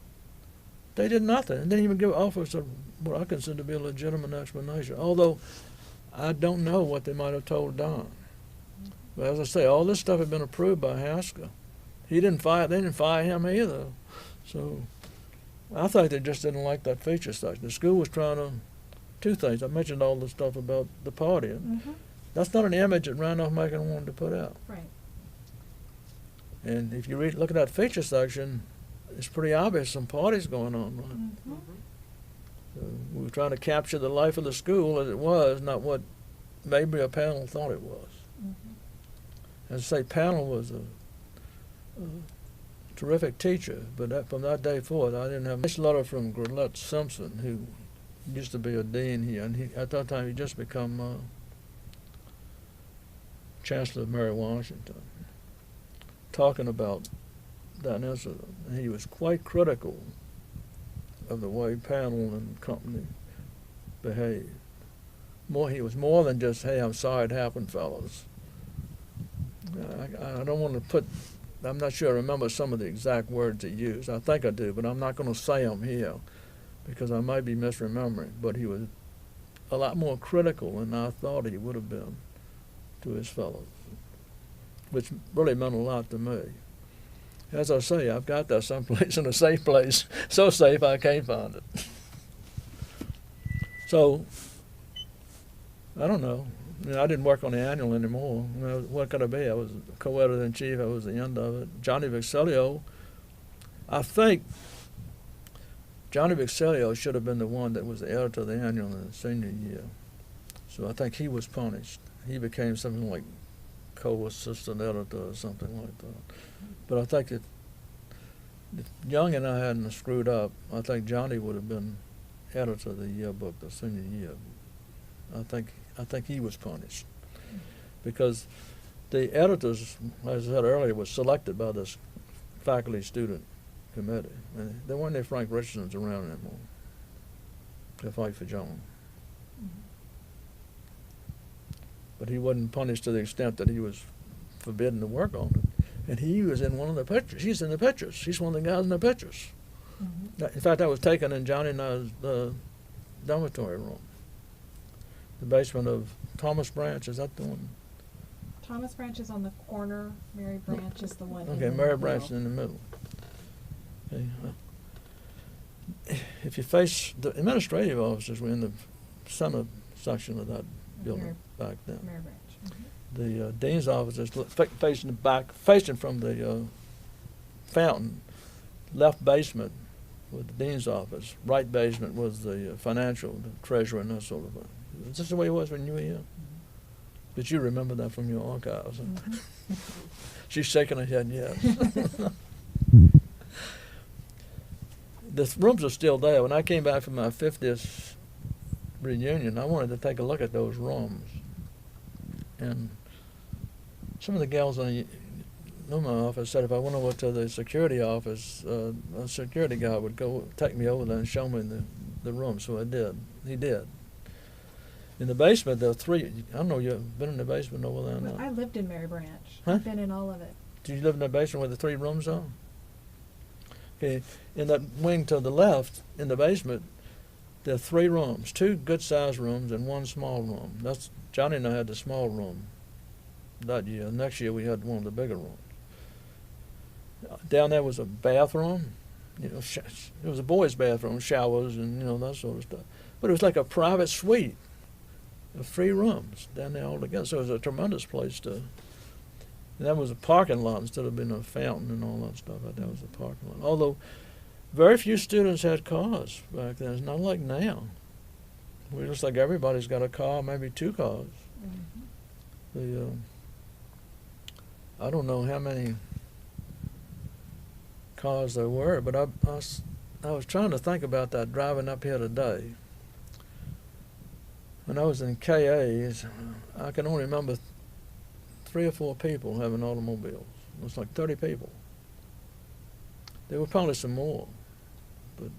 S2: They did nothing, and didn't even offer us what I consider to be a legitimate explanation, although I don't know what they might have told Don. But as I say, all this stuff had been approved by Haskell. They didn't fire him either. So I think they just didn't like that feature section. The school was trying to, two things. I mentioned all the stuff about the party. That's not an image that Randolph-Macon wanted to put out.
S3: Right.
S2: And if you look at that feature section, it's pretty obvious some parties going on, right? So we were trying to capture the life of the school as it was, not what maybe a Panel thought it was. As I say, Panel was a terrific teacher, but from that day forward, I didn't have a nice letter from Grillette Simpson, who used to be a dean here, and at that time he just become Chancellor of Mary Washington, talking about that incident. And he was quite critical of the way Panel and company behaved. He was more than just, hey, I'm sorry it happened, fellas. I don't want to I'm not sure I remember some of the exact words he used. I think I do, but I'm not going to say them here because I might be misremembering. But he was a lot more critical than I thought he would have been to his fellows, which really meant a lot to me. As I say, I've got that someplace in a safe place. So safe I can't find it. So, I don't know. I didn't work on the annual anymore. What could I be? I was co-editor-in-chief. I was the end of it. Johnny Vexellio, I think Johnny Vexellio should have been the one that was the editor of the annual in the senior year. So I think he was punished. He became something like co-assistant editor or something like that. But I think if Young and I hadn't screwed up, I think Johnny would have been editor of the yearbook the senior year. I think he was punished because the editors, as I said earlier, was selected by this faculty-student committee. And there weren't any Frank Richardsons around anymore to fight for John. But he wasn't punished to the extent that he was forbidden to work on it. And he was in one of the pictures. He's in the pictures. He's one of the guys in the pictures. In fact, that was taken in Johnny and I's dormitory room. The basement of Thomas Branch, is that the one?
S1: Thomas Branch is on the corner. Mary Branch is the one.
S2: Okay, Mary Branch is in the middle. Okay. If you face the administrative offices, were in the center section of that building back then.
S1: Mary Branch.
S2: The dean's office is facing the back, facing from the fountain. Left basement was the dean's office. Right basement was the financial, the treasurer, and that sort of thing. Is this the way it was when you were here? But you remember that from your archives. Huh? She's shaking her head, yes. The rooms are still there. When I came back from my 50th reunion, I wanted to take a look at those rooms. And some of the gals in my office said if I went over to the security office, a security guy would take me over there and show me the room. So I did. He did. In the basement, there are three. I don't know, you've been in the basement over there?
S1: Well,
S2: No?
S1: I lived in Mary Branch.
S2: Huh?
S1: I've been in all of it.
S2: Did you live in the basement where the three rooms are? Okay, in that wing to the left, in the basement, there are three rooms, two good-sized rooms and one small room. That's Johnny and I had the small room that year. Next year, we had one of the bigger rooms. Down there was a bathroom. You know, it was a boys' bathroom, showers and, you know, that sort of stuff. But it was like a private suite of 3 rooms down there all together. So it was a tremendous place to. And that was a parking lot instead of being a fountain and all that stuff. That was a parking lot. Although very few students had cars back then. It's not like now. We just like everybody's got a car, maybe 2 cars. I don't know how many cars there were, but I was trying to think about that driving up here today. When I was in KAs, I can only remember 3 or 4 people having automobiles. It was like 30 people. There were probably some more, but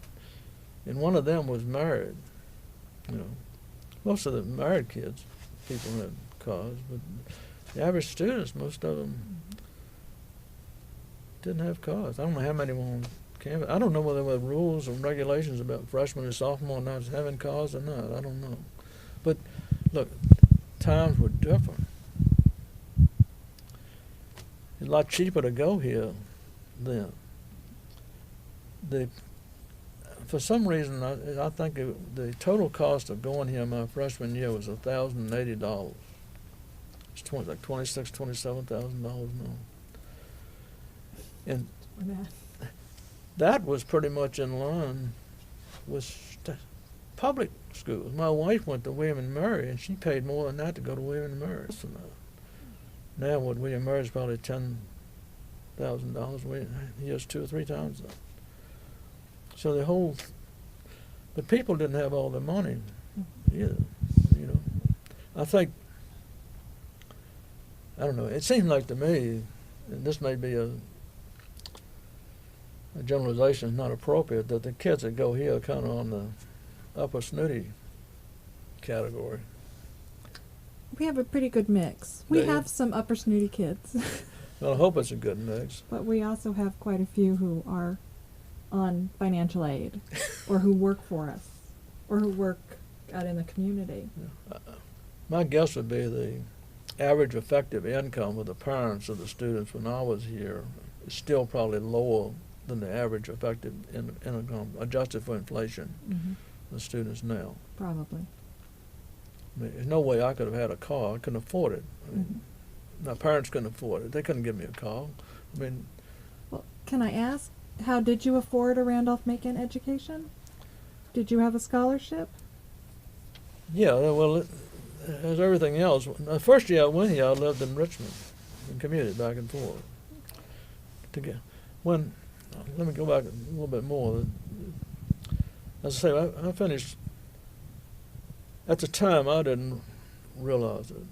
S2: and one of them was married. You know, most of the married people had cars, but the average students, most of them didn't have cars. I don't know how many were on campus. I don't know whether there were rules or regulations about freshmen and sophomore not having cars or not. I don't know. But look, times were different. It's a lot cheaper to go here then. For some reason, I think the total cost of going here my freshman year was $1,080. It's like $26,000, $27,000 now. And that was pretty much in line with public schools. My wife went to William and Mary, and she paid more than that to go to William and Mary. So now what William and Mary is probably $10,000. He has 2 or 3 times that. So but people didn't have all the money either. You know, I think, I don't know. It seemed like to me, and this may be a generalization is not appropriate, that the kids that go here are kind of on the upper snooty category.
S1: We have a pretty good mix. We
S2: Do you?
S1: have some upper snooty kids,
S2: Well, I hope it's a good mix.
S1: but we also have quite a few who are on financial aid or who work for us or who work out in the community.
S2: My guess would be the average effective income of the parents of the students when I was here is still probably lower than the average effective income adjusted for inflation.
S1: Mm-hmm.
S2: The students now.
S1: Probably.
S2: I mean, there's no way I could have had a car. I couldn't afford it. I mean, my parents couldn't afford it. They couldn't give me a car. I mean,
S1: Well, can I ask, how did you afford a Randolph-Macon education? Did you have a scholarship?
S2: yeah, well, as everything else, the first year I went here, I lived in Richmond and commuted back and forth. Let me go back a little bit more. As I say, I finished, at the time I didn't realize it,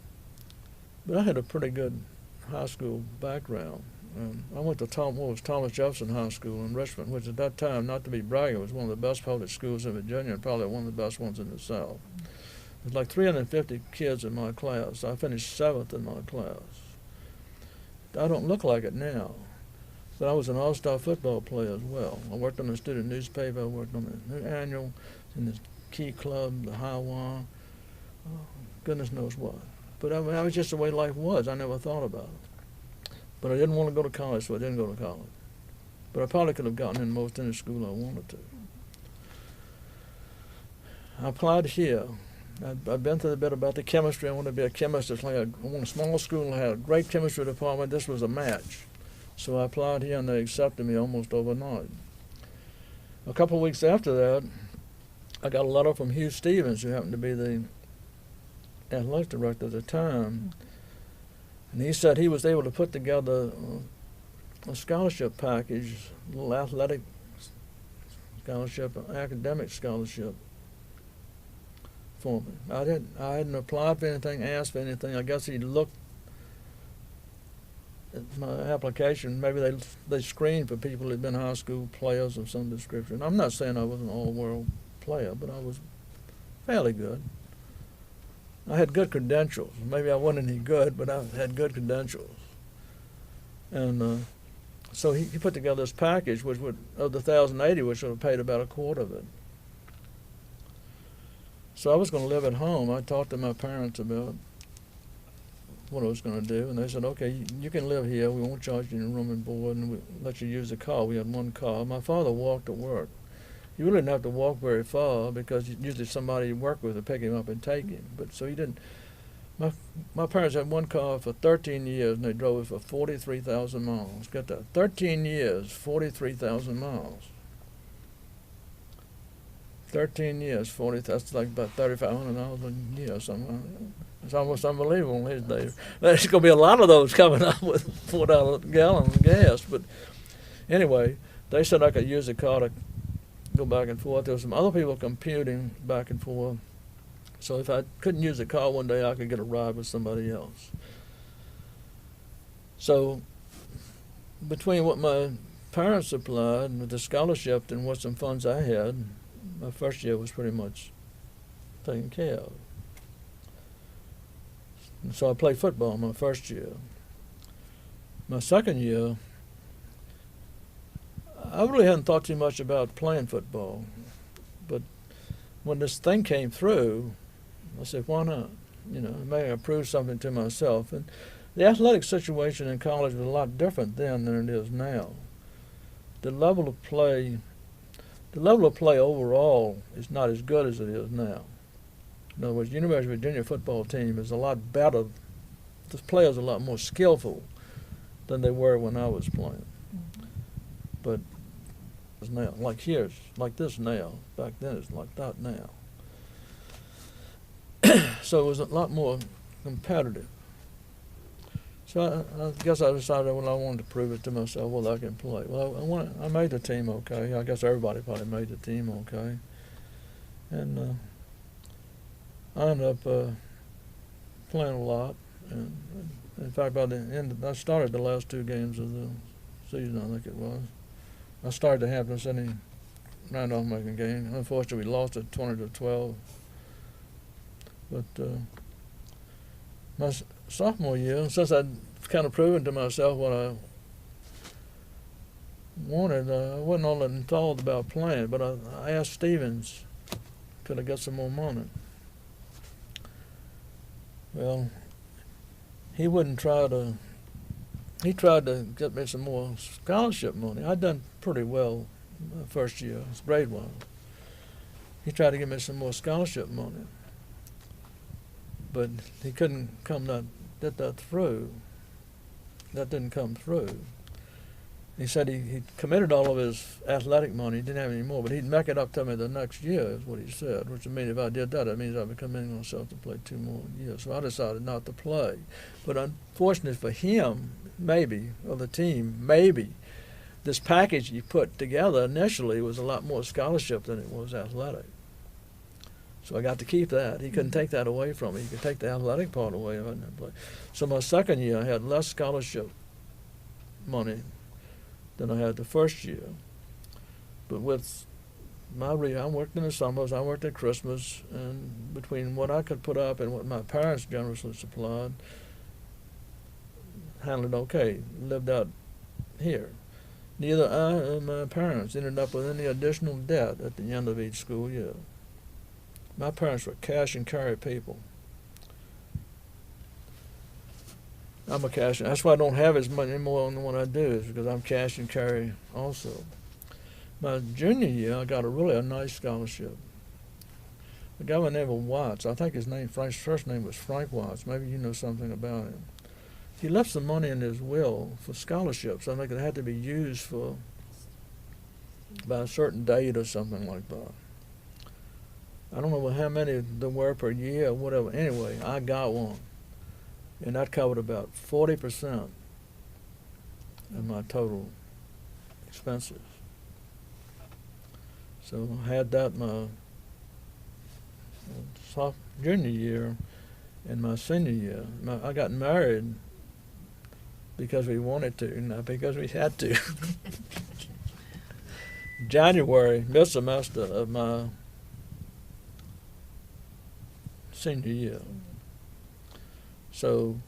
S2: but I had a pretty good high school background. I went to Thomas Jefferson High School in Richmond, which at that time, not to be bragging, was one of the best public schools in Virginia and probably one of the best ones in the South. There's like 350 kids in my class. I finished 7th in my class. I don't look like it now, but I was an all-star football player as well. I worked on the student newspaper. I worked on the New Annual, in the Key Club, the High Wire, goodness knows what. But I mean, that was just the way life was. I never thought about it. But I didn't want to go to college, so I didn't go to college. But I probably could have gotten in most any school I wanted to. I applied here. I've been through a bit about the chemistry. I wanted to be a chemist. It's like I want a small school and had a great chemistry department. This was a match. So I applied here and they accepted me almost overnight. A couple of weeks after that, I got a letter from Hugh Stevens, who happened to be the athletic director at the time. And he said he was able to put together a scholarship package, a little athletic scholarship, an academic scholarship for me. I hadn't applied for anything, asked for anything. I guess he looked at my application. Maybe they screened for people who'd been high school players of some description. I'm not saying I was an all-world player, but I was fairly good. I had good credentials. Maybe I wasn't any good, but I had good credentials. And so he put together this package, which would, of the 1,080, which would have paid about a quarter of it. So I was going to live at home. I talked to my parents about what I was going to do, and they said, okay, you can live here. We won't charge you any room and board, and we'll let you use the car. We had one car. My father walked to work. You really didn't have to walk very far because usually somebody you work with would pick him up and take him. But so he didn't. My parents had one car for 13 years, and they drove it for 43,000 miles. Get that? 13 years, 43,000 miles. 13 years, 40. That's like about $3,500 a year or something. It's almost unbelievable these days. There's going to be a lot of those coming up with $4 a gallon of gas. But anyway, they said I could use the car to go back and forth. There were some other people commuting back and forth. So if I couldn't use the car one day, I could get a ride with somebody else. So between what my parents supplied and the scholarship and what some funds I had, my first year was pretty much taken care of. And so I played football my first year. My second year, I really hadn't thought too much about playing football, but when this thing came through, I said, why not? You know, maybe I prove something to myself. And the athletic situation in college was a lot different then than it is now. The level of play overall is not as good as it is now. In other words, the University of Virginia football team is a lot better. The players are a lot more skillful than they were when I was playing. But now, like here, it's like this now. Back then, it's like that now. So it was a lot more competitive. So I guess I decided, well, I wanted to prove it to myself, well, I can play. Well, I made the team okay. I guess everybody probably made the team okay. And I ended up playing a lot. And in fact, by the end, I started the last 2 games of the season, I think it was. I started the Hampton City Randolph-Macon game. Unfortunately, we lost it 20-12. But my sophomore year, since I'd kind of proven to myself what I wanted, I wasn't all that enthralled about playing, but I asked Stevens, could I get some more money? Well, he wouldn't try to he tried to get me some more scholarship money. I'd done pretty well my first year, grade 1. He tried to give me some more scholarship money, but he couldn't get that through. That didn't come through. He said he committed all of his athletic money. He didn't have any more, but he'd make it up to me the next year, is what he said, which would mean if I did that, it means I'd be committing myself to play 2 more years. So I decided not to play. But unfortunately for him, maybe, or the team, maybe, this package he put together initially was a lot more scholarship than it was athletic. So I got to keep that. He couldn't take that away from me. He could take the athletic part away if I didn't play. So my second year, I had less scholarship money than I had the first year. But with I worked in the summers, I worked at Christmas, and between what I could put up and what my parents generously supplied, handled okay, lived out here. Neither I or my parents ended up with any additional debt at the end of each school year. My parents were cash and carry people. I'm a cash, that's why I don't have as much anymore on what I do, is because I'm cash and carry also. My junior year, I got a nice scholarship. A guy by the name of Watts, I think his first name was Frank Watts. Maybe you know something about him. He left some money in his will for scholarships. I think it had to be used for by a certain date or something like that. I don't know how many there were per year or whatever. Anyway, I got one. And that covered about 40% of my total expenses. So I had that my junior year and my senior year. I got married because we wanted to, not because we had to. January, mid-semester of my senior year. So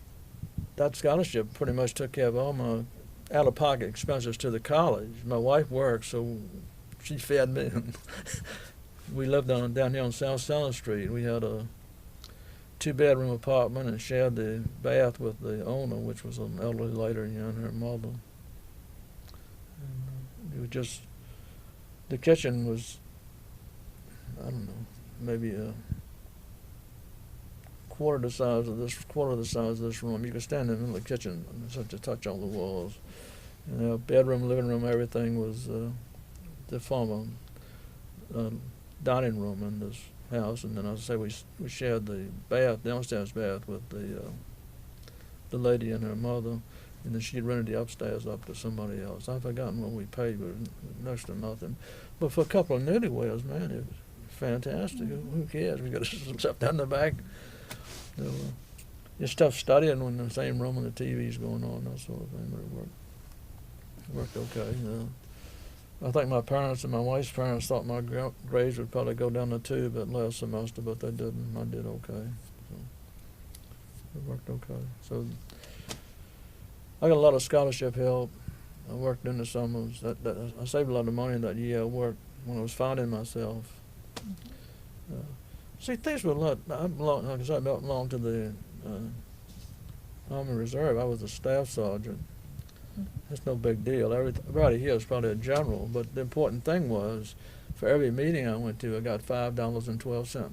S2: that scholarship pretty much took care of all my out-of-pocket expenses to the college. My wife worked, so she fed me. We lived down here on South Center Street. We had a 2-bedroom apartment and shared the bath with the owner, which was an elderly lady and her mother. And it was just, the kitchen was, I don't know, maybe a quarter the size of this room. You could stand in the middle of the kitchen and such a touch on the walls. You know, bedroom, living room, everything was the former dining room in this house. And then, as I say, we shared the downstairs bath with the lady and her mother, and then she rented the upstairs up to somebody else. I've forgotten what we paid, but next to nothing. But for a couple of newlyweds, man, it was fantastic. Who cares? We got stuff down the back. So, it's tough studying when in the same room and the TV's going on, that sort of thing, but it worked okay. I think my parents and my wife's parents thought my grades would probably go down the tube at last semester, but they didn't. I did okay. So it worked okay. So I got a lot of scholarship help. I worked in the summers. I saved a lot of money that year. I worked when I was finding myself. See, things were a lot. Like I said, I belonged to the Army Reserve. I was a staff sergeant. That's no big deal. Everybody here is probably a general, but the important thing was, for every meeting I went to, I got $5.12.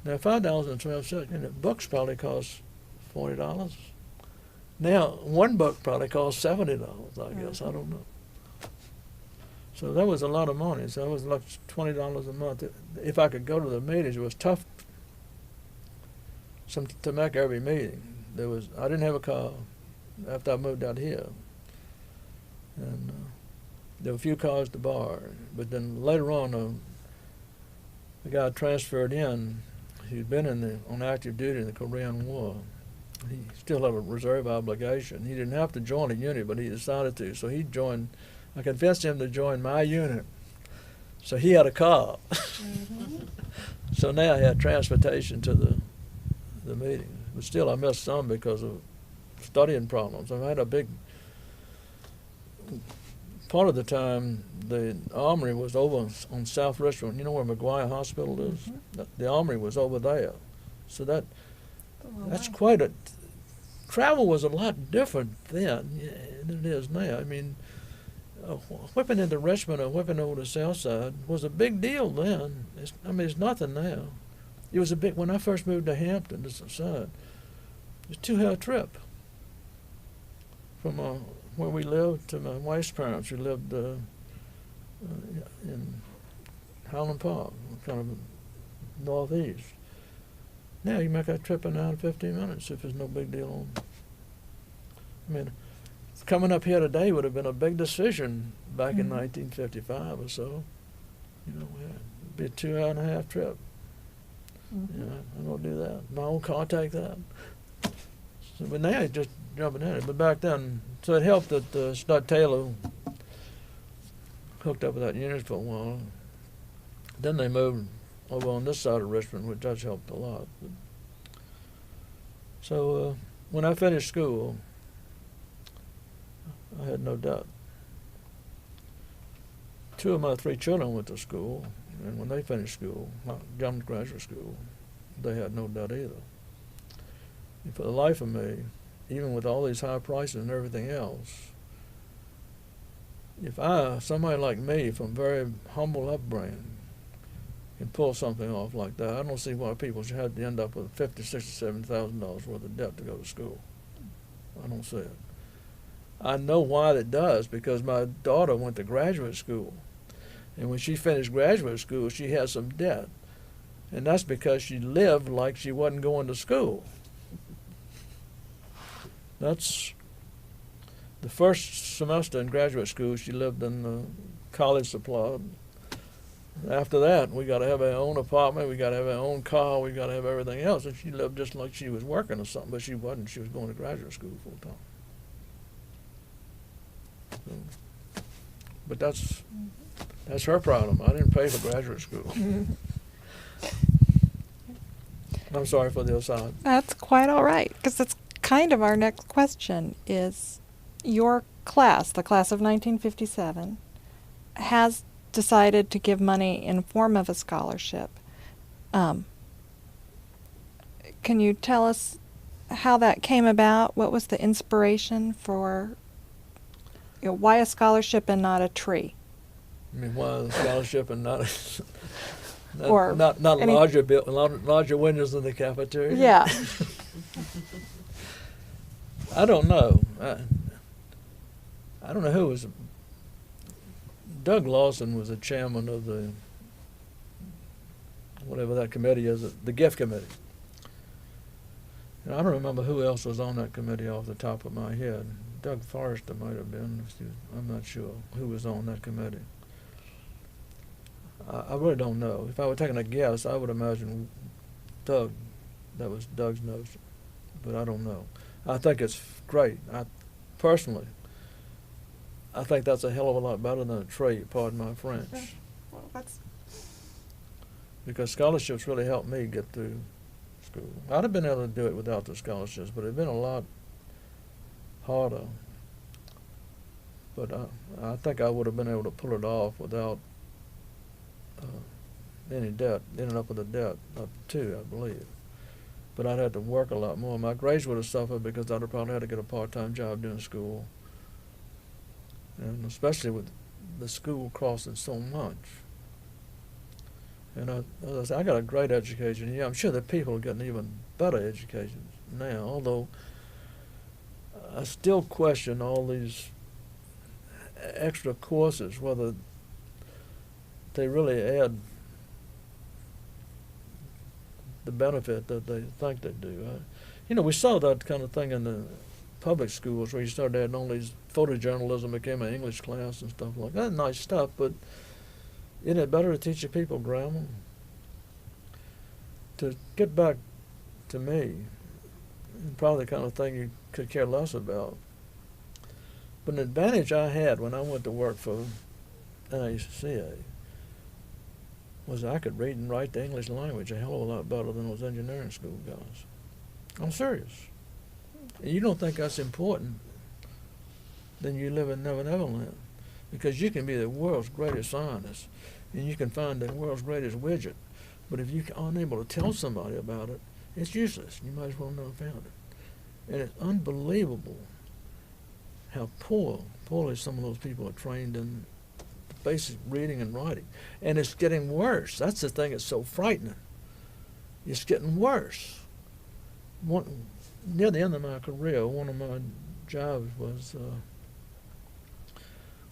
S2: Now, $5.12, and the books probably cost $40. Now, one book probably costs $70, I guess. I don't know. So that was a lot of money. So it was like $20 a month. If I could go to the meetings, it was tough to make every meeting. I didn't have a car after I moved out here, and there were a few cars to borrow. But then later on, the guy transferred in. He'd been on active duty in the Korean War. He still had a reserve obligation. He didn't have to join a unit, but he decided to. So he joined. I convinced him to join my unit. So he had a car. Mm-hmm. So now I had transportation to the meetings. But still, I missed some because of studying problems. I had a big part of the time. The Armory was over on South Richmond. You know where McGuire Hospital is? Mm-hmm. The Armory was over there. So that's quite a travel was a lot different then than it is now. I mean, whipping into Richmond or whipping over the South Side was a big deal then. It's nothing now. It was a big, when I first moved to Hampton, this side, it was a 2-hour trip from where we lived to my wife's parents, who lived in Highland Park, kind of northeast. Now you make that trip in an hour and 15 minutes if it's no big deal. I mean, coming up here today would have been a big decision back in 1955 or so. You know, it'd be a 2.5-hour trip.
S1: Mm-hmm.
S2: You know, I don't do that. My own car take that. So, but now you're just jumping in it. But back then, so it helped that Stud Taylor hooked up with that unit for a while. Then they moved over on this side of Richmond, which does help a lot. But, so when I finished school, I had no debt. 2 of my 3 children went to school, and when they finished school, young graduate school, they had no debt either. And for the life of me, even with all these high prices and everything else, if somebody like me from very humble upbringing, can pull something off like that, I don't see why people should have to end up with $50,000, $60,000, $70,000 worth of debt to go to school. I don't see it. I know why it does, because my daughter went to graduate school, and when she finished graduate school, she had some debt, and that's because she lived like she wasn't going to school. That's the first semester in graduate school. She lived in college supply. After that, we got to have our own apartment, we got to have our own car, we got to have everything else. And she lived just like she was working or something, but she wasn't. She was going to graduate school full time. So, but that's her problem. I didn't pay for graduate school. I'm sorry for the aside.
S1: That's quite all right, because that's kind of our next question is, your class, the class of 1957, has decided to give money in form of a scholarship. Can you tell us how that came about? What was the inspiration for, why a scholarship and not a tree?
S2: I mean, why a scholarship and not
S1: Or
S2: not
S1: any-
S2: larger windows in the cafeteria?
S1: Yeah.
S2: I don't know. I don't know who was. Doug Lawson was the chairman of the, whatever that committee is, the gift committee. And I don't remember who else was on that committee off the top of my head. Doug Forrester might have been. I'm not sure who was on that committee. I really don't know. If I were taking a guess, I would imagine Doug. That was Doug's notion. But I don't know. I think it's great. Personally, I think that's a hell of a lot better than a tree, pardon my French.
S1: Well, that's
S2: Because scholarships really helped me get through school. I'd have been able to do it without the scholarships, but it'd been a lot harder. But I think I would have been able to pull it off without any debt, ending up with a debt, up to, I believe. But I'd had to work a lot more. My grades would have suffered because I'd have probably had to get a part-time job doing school. And especially with the school costing so much. And I got a great education. Yeah, I'm sure that people are getting even better educations now, although I still question all these extra courses, whether they really add the benefit that they think they do. We saw that kind of thing in the public schools where you started adding all these photojournalism became an English class and stuff like that. Nice stuff, but isn't it better to teach your people grammar? To get back to me, probably the kind of thing you could care less about. But an advantage I had when I went to work for NACA was I could read and write the English language a hell of a lot better than those engineering school guys. I'm serious. And you don't think that's important, then you live in Never Never Land. Because you can be the world's greatest scientist, and you can find the world's greatest widget, but if you aren't able to tell somebody about it, it's useless. You might as well never found it. And it's unbelievable how poorly some of those people are trained in basic reading and writing. And it's getting worse. That's the thing that's so frightening. It's getting worse. Near the end of my career, one of my jobs was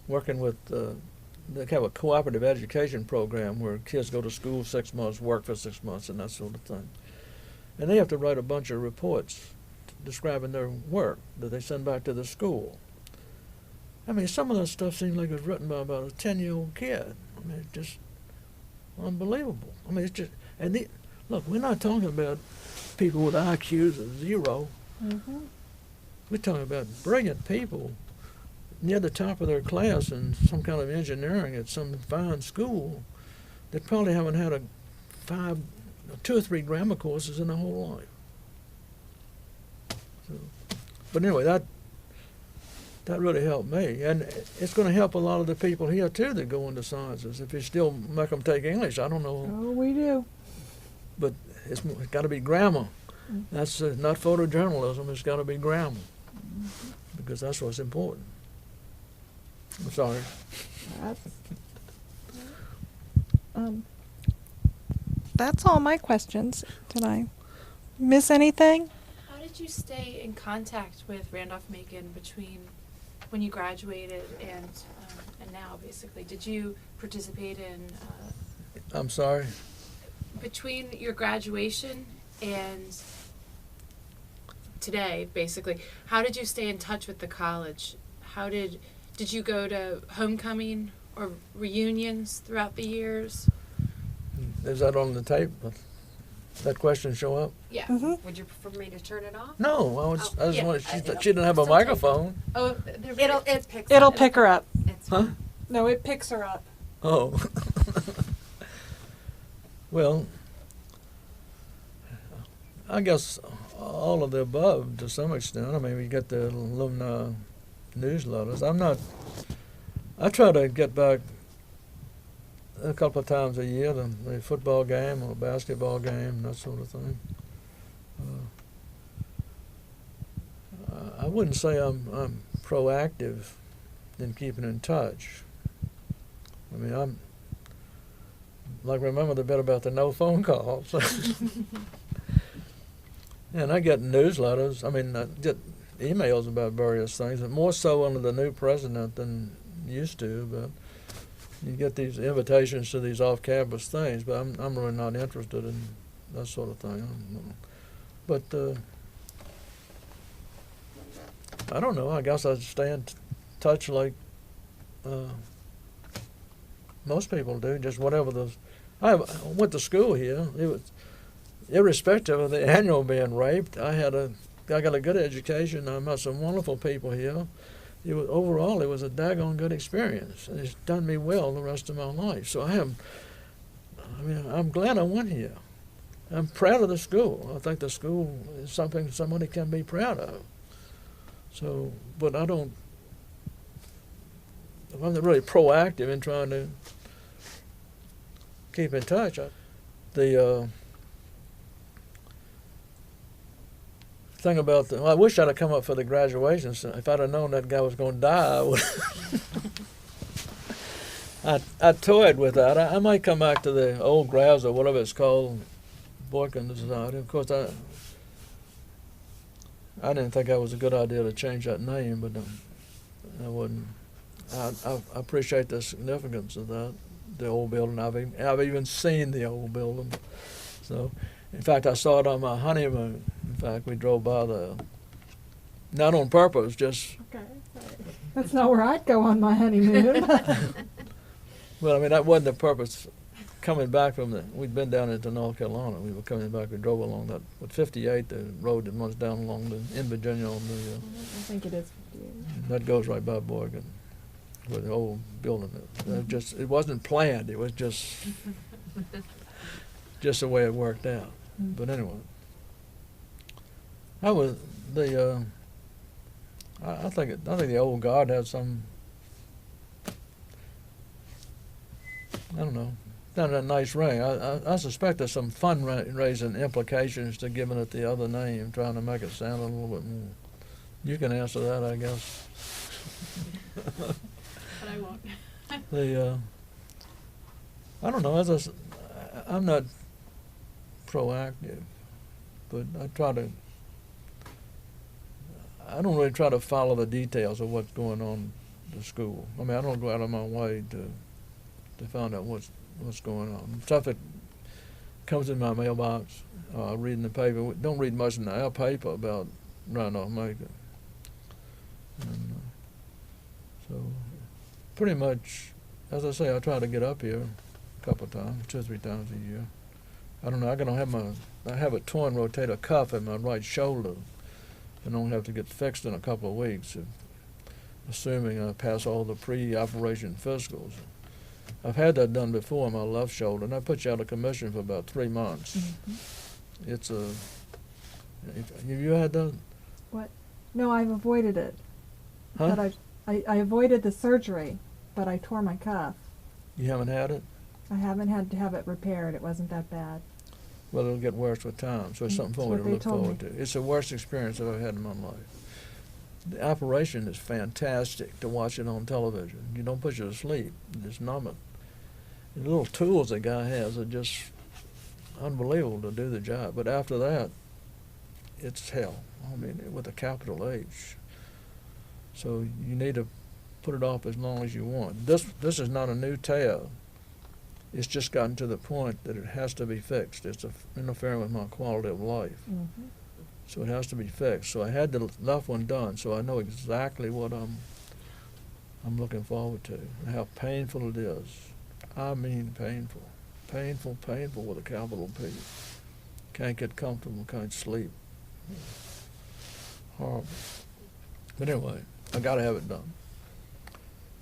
S2: working with, they have a cooperative education program where kids go to school 6 months, work for 6 months, and that sort of thing. And they have to write a bunch of reports describing their work that they send back to the school. I mean, some of that stuff seems like it was written by about a 10-year-old kid. I mean, it's just unbelievable. I mean, it's just, look, we're not talking about people with IQs of 0.
S1: Mm-hmm.
S2: We're talking about brilliant people near the top of their class in some kind of engineering at some fine school that probably haven't had 2 or 3 grammar courses in their whole life. So, but anyway, that really helped me, and it's going to help a lot of the people here too that go into sciences. If you still make them take English, I don't know,
S1: Oh, we do.
S2: but it's got to be grammar. That's not photojournalism. It's got to be grammar, because that's what's important. I'm sorry.
S1: That's all my questions. Did I miss anything?
S4: How did you stay in contact with Randolph-Macon between when you graduated and now, basically? Did you participate in
S2: I'm sorry.
S4: between your graduation and today, basically? How did you stay in touch with the college? How did you go to homecoming or reunions throughout the years?
S2: Is that on the tape? That question show up?
S4: Yeah.
S1: Mm-hmm.
S3: Would you prefer me to turn it off?
S2: No, I just
S4: yeah.
S2: wanted. She
S3: It'll
S2: didn't have a
S3: still take-
S2: microphone.
S4: Oh,
S3: It picks
S1: It'll
S3: up.
S1: pick her up.
S3: It's
S2: Huh?
S3: fine.
S1: No, it picks her up.
S2: Oh. Well, I guess all of the above to some extent. I mean, we get the alumni newsletters. I try to get back a couple of times a year to a football game or a basketball game, that sort of thing. I wouldn't say I'm proactive in keeping in touch. I mean, I'm like, remember the bit about the no phone calls. And I get newsletters. I mean, I get emails about various things, and more so under the new president than used to. But you get these invitations to these off-campus things, but I'm really not interested in that sort of thing. But I don't know. I guess I stay in touch like most people do. Just whatever those. I went to school here. It was irrespective of the annual being raped. I got a good education. I met some wonderful people here. Overall, it was a daggone good experience, and it's done me well the rest of my life. So I'm glad I went here. I'm proud of the school. I think the school is something somebody can be proud of. So, but I'm not really proactive in trying to keep in touch. The thing about I wish I'd have come up for the graduation. If I'd have known that guy was going to die, I would. I toyed with that. I might come back to the old Grouse or whatever it's called, Boykin Society. Of course, I didn't think that was a good idea to change that name, but I wouldn't. I appreciate the significance of that. The old building. I've even seen the old building. So, in fact, I saw it on my honeymoon. In fact, we drove by not on purpose, just.
S1: Okay. That's not where I'd go on my honeymoon.
S2: Well, I mean, that wasn't the purpose. Coming back we'd been down into North Carolina. We were coming back. We drove along that with 58, the road that runs down along in Virginia on the.
S1: I think it is 58.
S2: That goes right by Boykin, where the old building is. It wasn't planned. It was just the way it worked out. But anyway, that was the. I think the old guard had some. I don't know. Down that nice ring. I suspect there's some fundraising implications to giving it the other name, trying to make it sound a little bit more. You can answer that, I guess.
S4: But I won't.
S2: I don't know. I'm not proactive, but I don't really try to follow the details of what's going on at the school. I mean, I don't go out of my way to find out what's going on. Stuff that comes in my mailbox, reading the paper. We don't read much in our paper about Randolph-Macon. And, so, pretty much, as I say, I try to get up here a couple of times, 2 or 3 times a year. I don't know. I have a torn rotator cuff in my right shoulder, and I'll have to get fixed in a couple of weeks, assuming I pass all the pre-operation physicals. I've had that done before on my left shoulder, and that puts you out of commission for about 3 months.
S1: Mm-hmm.
S2: Have you had that?
S1: What? No, I've avoided it.
S2: Huh?
S1: But I avoided the surgery, but I tore my cuff.
S2: You haven't had it?
S1: I haven't had to have it repaired. It wasn't that bad.
S2: Well, it'll get worse with time, so it's something
S1: That's
S2: for me
S1: what
S2: to
S1: they
S2: look
S1: told
S2: forward
S1: me.
S2: to. It's the worst experience I've ever had in my life. The operation is fantastic to watch it on television. You don't put you to sleep. Just numb it. The little tools the guy has are just unbelievable to do the job. But after that, it's hell. I mean, with a capital H. So you need to put it off as long as you want. This is not a new tear. It's just gotten to the point that it has to be fixed. It's interfering with my quality of life.
S1: Mm-hmm.
S2: So it has to be fixed. So I had the left one done, so I know exactly what I'm looking forward to and how painful it is. I mean painful. Painful with a capital P. Can't get comfortable, can't sleep. Horrible. But anyway, I gotta have it done.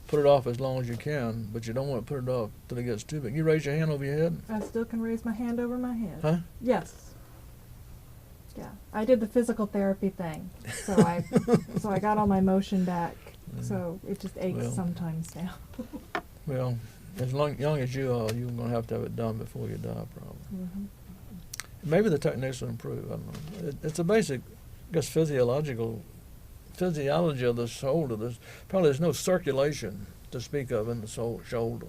S2: Put it off as long as you can, but you don't want to put it off till it gets too big. You raise your hand over your head?
S1: I still can raise my hand over my head.
S2: Huh?
S1: Yes. Yeah, I did the physical therapy thing, so I got all my motion back. So it just aches
S2: Well.
S1: sometimes now.
S2: Well, as young as you are, you're going to have it done before you die, probably.
S1: Mm-hmm.
S2: Maybe the techniques will improve. I don't know. It's a basic, I guess, physiology of the shoulder. There's no circulation to speak of in the shoulder,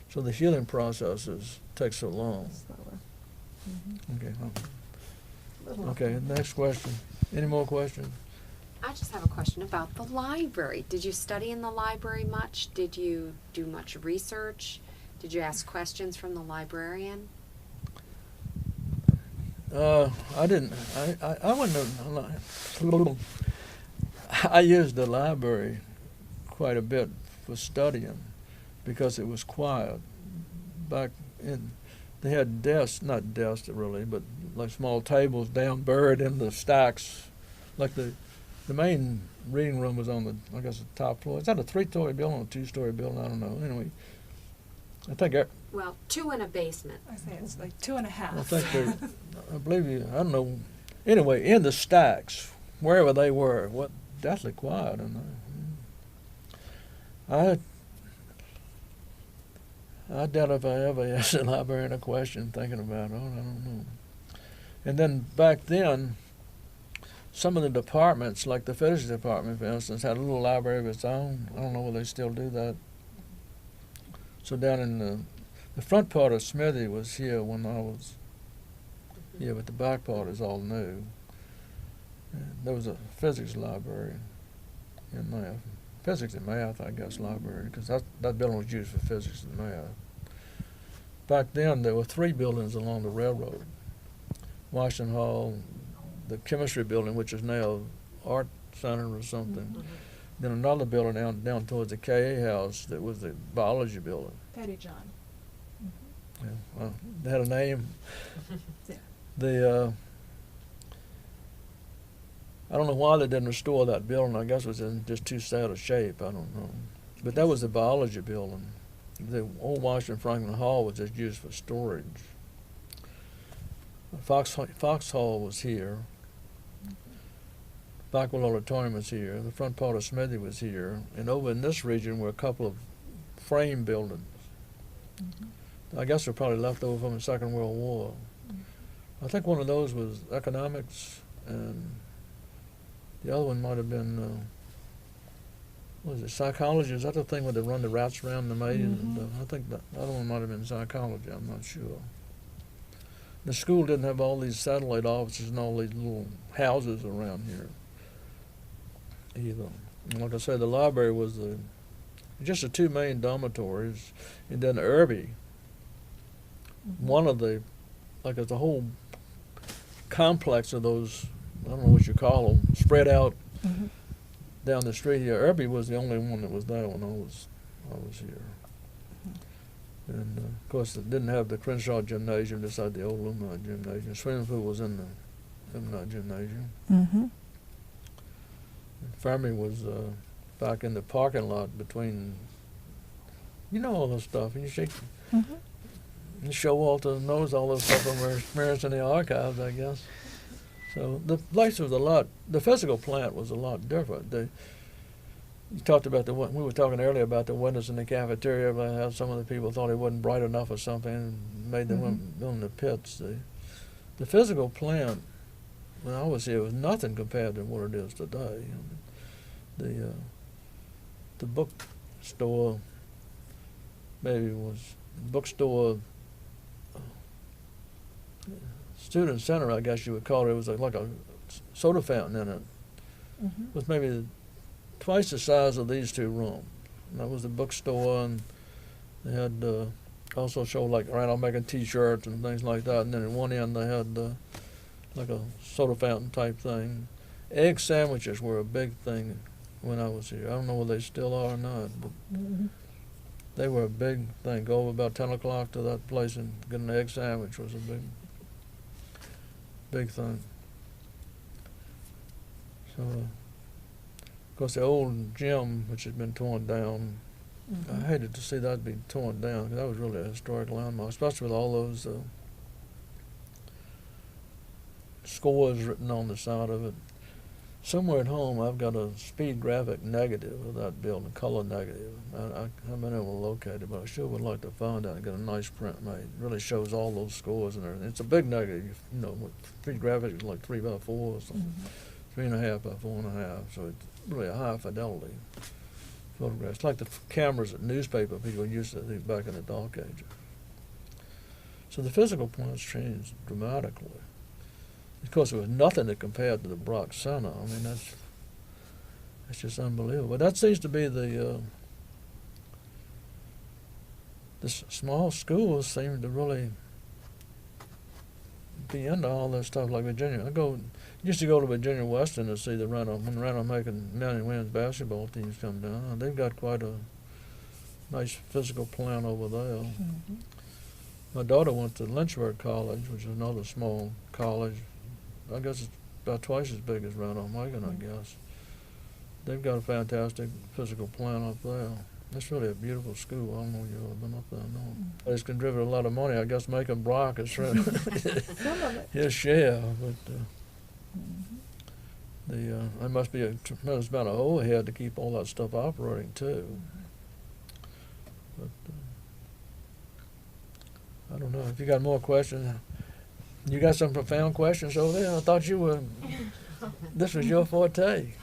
S2: so the healing processes take so long.
S1: Slower. Mm-hmm.
S2: Okay. Okay. Next question. Any more questions?
S3: I just have a question about the library. Did you study in the library much? Did you do much research? Did you ask questions from the librarian?
S2: I didn't. I went to. I used the library quite a bit for studying because it was quiet. Back in, they had desks, not desks really, but like small tables down buried in the stacks. Like the main reading room was on the the top floor. Is that a 3-story building or a 2-story building? I don't know. Anyway, I think
S3: Well, 2 in a basement.
S1: I say it's like 2.5.
S2: I think I believe you. I don't know. Anyway, in the stacks, wherever they were, deathly quiet in there. I doubt if I ever asked a librarian a question thinking about it. I don't know. And then back then, some of the departments, like the physics department, for instance, had a little library of its own. I don't know whether they still do that. So down in the front part of Smithy was here when I was here, but the back part is all new. And there was a physics library in math. Physics and math, I guess, library, because that building was used for physics and math. Back then, there were 3 buildings along the railroad. Washington Hall, the chemistry building, which is now Art Center or something.
S1: Mm-hmm.
S2: Then another building down towards the KA house that was the biology building.
S1: Petty John.
S2: Yeah, well, they had a name.
S1: Yeah.
S2: I don't know why they didn't restore that building. I guess it was in just too sad a shape. I don't know. But that was the biology building. The old Washington Franklin Hall was just used for storage. Fox Hall was here. Blackwell Auditorium was here. The front part of Smithy was here. And over in this region were a couple of frame buildings.
S1: Mm-hmm.
S2: I guess they're probably left over from the Second World War. I think one of those was economics, and the other one might have been, what was it, psychology? Is that the thing where they run the rats around the maze?
S1: Mhm.
S2: And, I think the other one might have been psychology. I'm not sure. The school didn't have all these satellite offices and all these little houses around here either. And like I said, the library was just the two main dormitories, and then Irby, one of the, like it's a whole complex of those, I don't know what you call them, spread out
S1: Mhm.
S2: down the street here. Irby was the only one that was there when I was here. And of course, it didn't have the Crenshaw Gymnasium, just had the old alumni gymnasium. Swimming pool was in the alumni gymnasium.
S1: Mhm.
S2: Fermi was back in the parking lot between, you know, all this stuff. And
S1: Mhm.
S2: Showalter knows all this stuff from her experience in the archives, I guess. So the place was the physical plant was a lot different. You talked about we were talking earlier about the windows in the cafeteria, about how some of the people thought it wasn't bright enough or something and made them build in the pits. The physical plant, when I was here, was nothing compared to what it is today. The bookstore, maybe was bookstore, student center, I guess you would call it. It was like a soda fountain in it.
S1: Mhm.
S2: It was maybe twice the size of these two rooms. And that was the bookstore, and they had also showed like Randolph-Macon T-shirts and things like that. And then at one end they had like a soda fountain type thing. Egg sandwiches were a big thing when I was here. I don't know whether they still are or not, but
S1: Mhm.
S2: they were a big thing. Go over about 10 o'clock to that place and get an egg sandwich was a big thing. So, of course, the old gym, which had been torn down, I hated to see that be torn down, because that was really a historic landmark, especially with all those scores written on the side of it. Somewhere at home, I've got a speed graphic negative of that building, color negative. I haven't been able to locate it, but I sure would like to find out and get a nice print made. It really shows all those scores and everything. It's a big negative, you know. Speed graphic is like 3x4 or something, 3.5 by 4.5. So it's really a high fidelity photograph. It's like the cameras that newspaper people used to do back in the Dark Ages. So the physical plant's changed dramatically. Of course, it was nothing that compared to the Brock Center. I mean, that's just unbelievable. But that seems to be the small schools seem to really be into all this stuff, like Virginia. Used to go to Virginia Western to see when Randolph-Macon men and women's basketball teams come down. And they've got quite a nice physical plant over there.
S1: Mhm.
S2: My daughter went to Lynchburg College, which is another small college. I guess it's about twice as big as Randolph-Macon, I guess. They've got a fantastic physical plant up there. It's really a beautiful school. I don't know if you've ever been up there, no. It's contributed a lot of money. I guess Macon Brock is
S1: Some of it.
S2: his share, but there must be a tremendous amount of overhead to keep all that stuff operating too. But I don't know. If you got more questions, you got some profound questions over there. I thought this was your forte.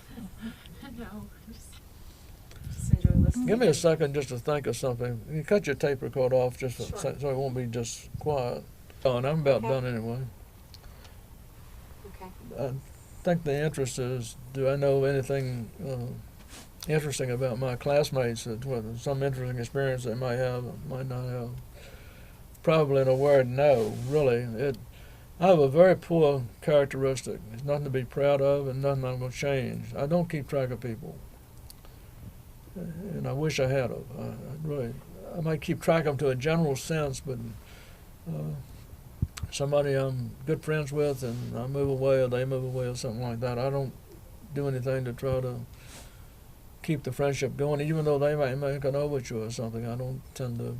S4: No, just enjoy listening.
S2: Give me a second just to think of something. You cut your tape recorder off just
S3: Sure.
S2: so it won't be just quiet. Oh, and I'm about
S3: Okay.
S2: done anyway.
S3: Okay.
S2: I think the interest is, do I know anything interesting about my classmates, some interesting experience they might have or might not have? Probably in a word, no, really. I have a very poor characteristic. It's nothing to be proud of and nothing I'm going to change. I don't keep track of people. And I wish I had of. I might keep track of them to a general sense, but somebody I'm good friends with and I move away or they move away or something like that, I don't do anything to try to keep the friendship going. Even though they might make an overture or something, I don't tend to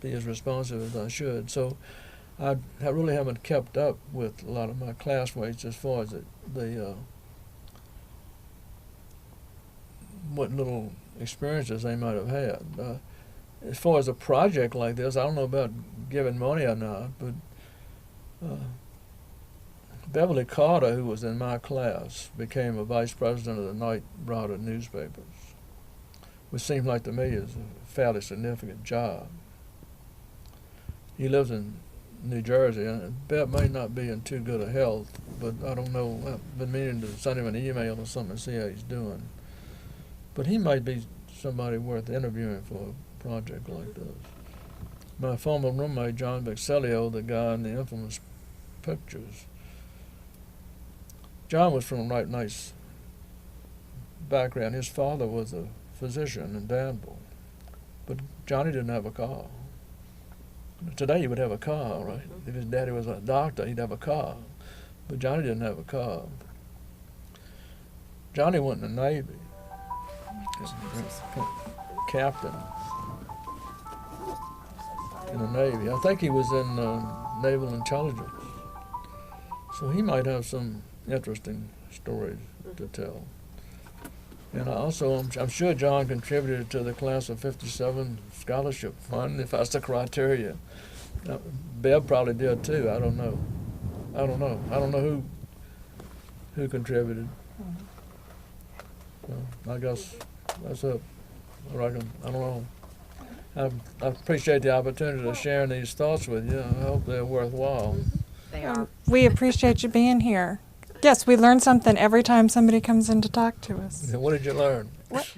S2: be as responsive as I should. So I really haven't kept up with a lot of my classmates as far as what little experiences they might have had. as far as a project like this, I don't know about giving money or not, but Beverly Carter, who was in my class, became a vice president of the Night Router newspapers, which seemed like to me is a fairly significant job. He lives in New Jersey, and Bev may not be in too good a health, but I don't know. I've been meaning to send him an email or something and see how he's doing. But he might be somebody worth interviewing for a project like this. My former roommate, John Vexellio, the guy in the infamous pictures, John was from a right nice background. His father was a physician in Danville, but Johnny didn't have a car. Today he would have a car, right? If his daddy was a doctor, he'd have a car, but Johnny didn't have a car. Johnny went in the Navy, captain in the Navy. I think he was in naval intelligence, so he might have some interesting stories to tell. And also, I'm sure John contributed to the class of '57 scholarship fund, if that's the criteria. Bev probably did too. I don't know. I don't know who contributed. So I guess that's it. I reckon. I don't know. I appreciate the opportunity to share these thoughts with you. I hope they're worthwhile.
S3: They are.
S1: We appreciate you being here. Yes, we learn something every time somebody comes in to talk to us.
S2: What did you learn?
S1: What?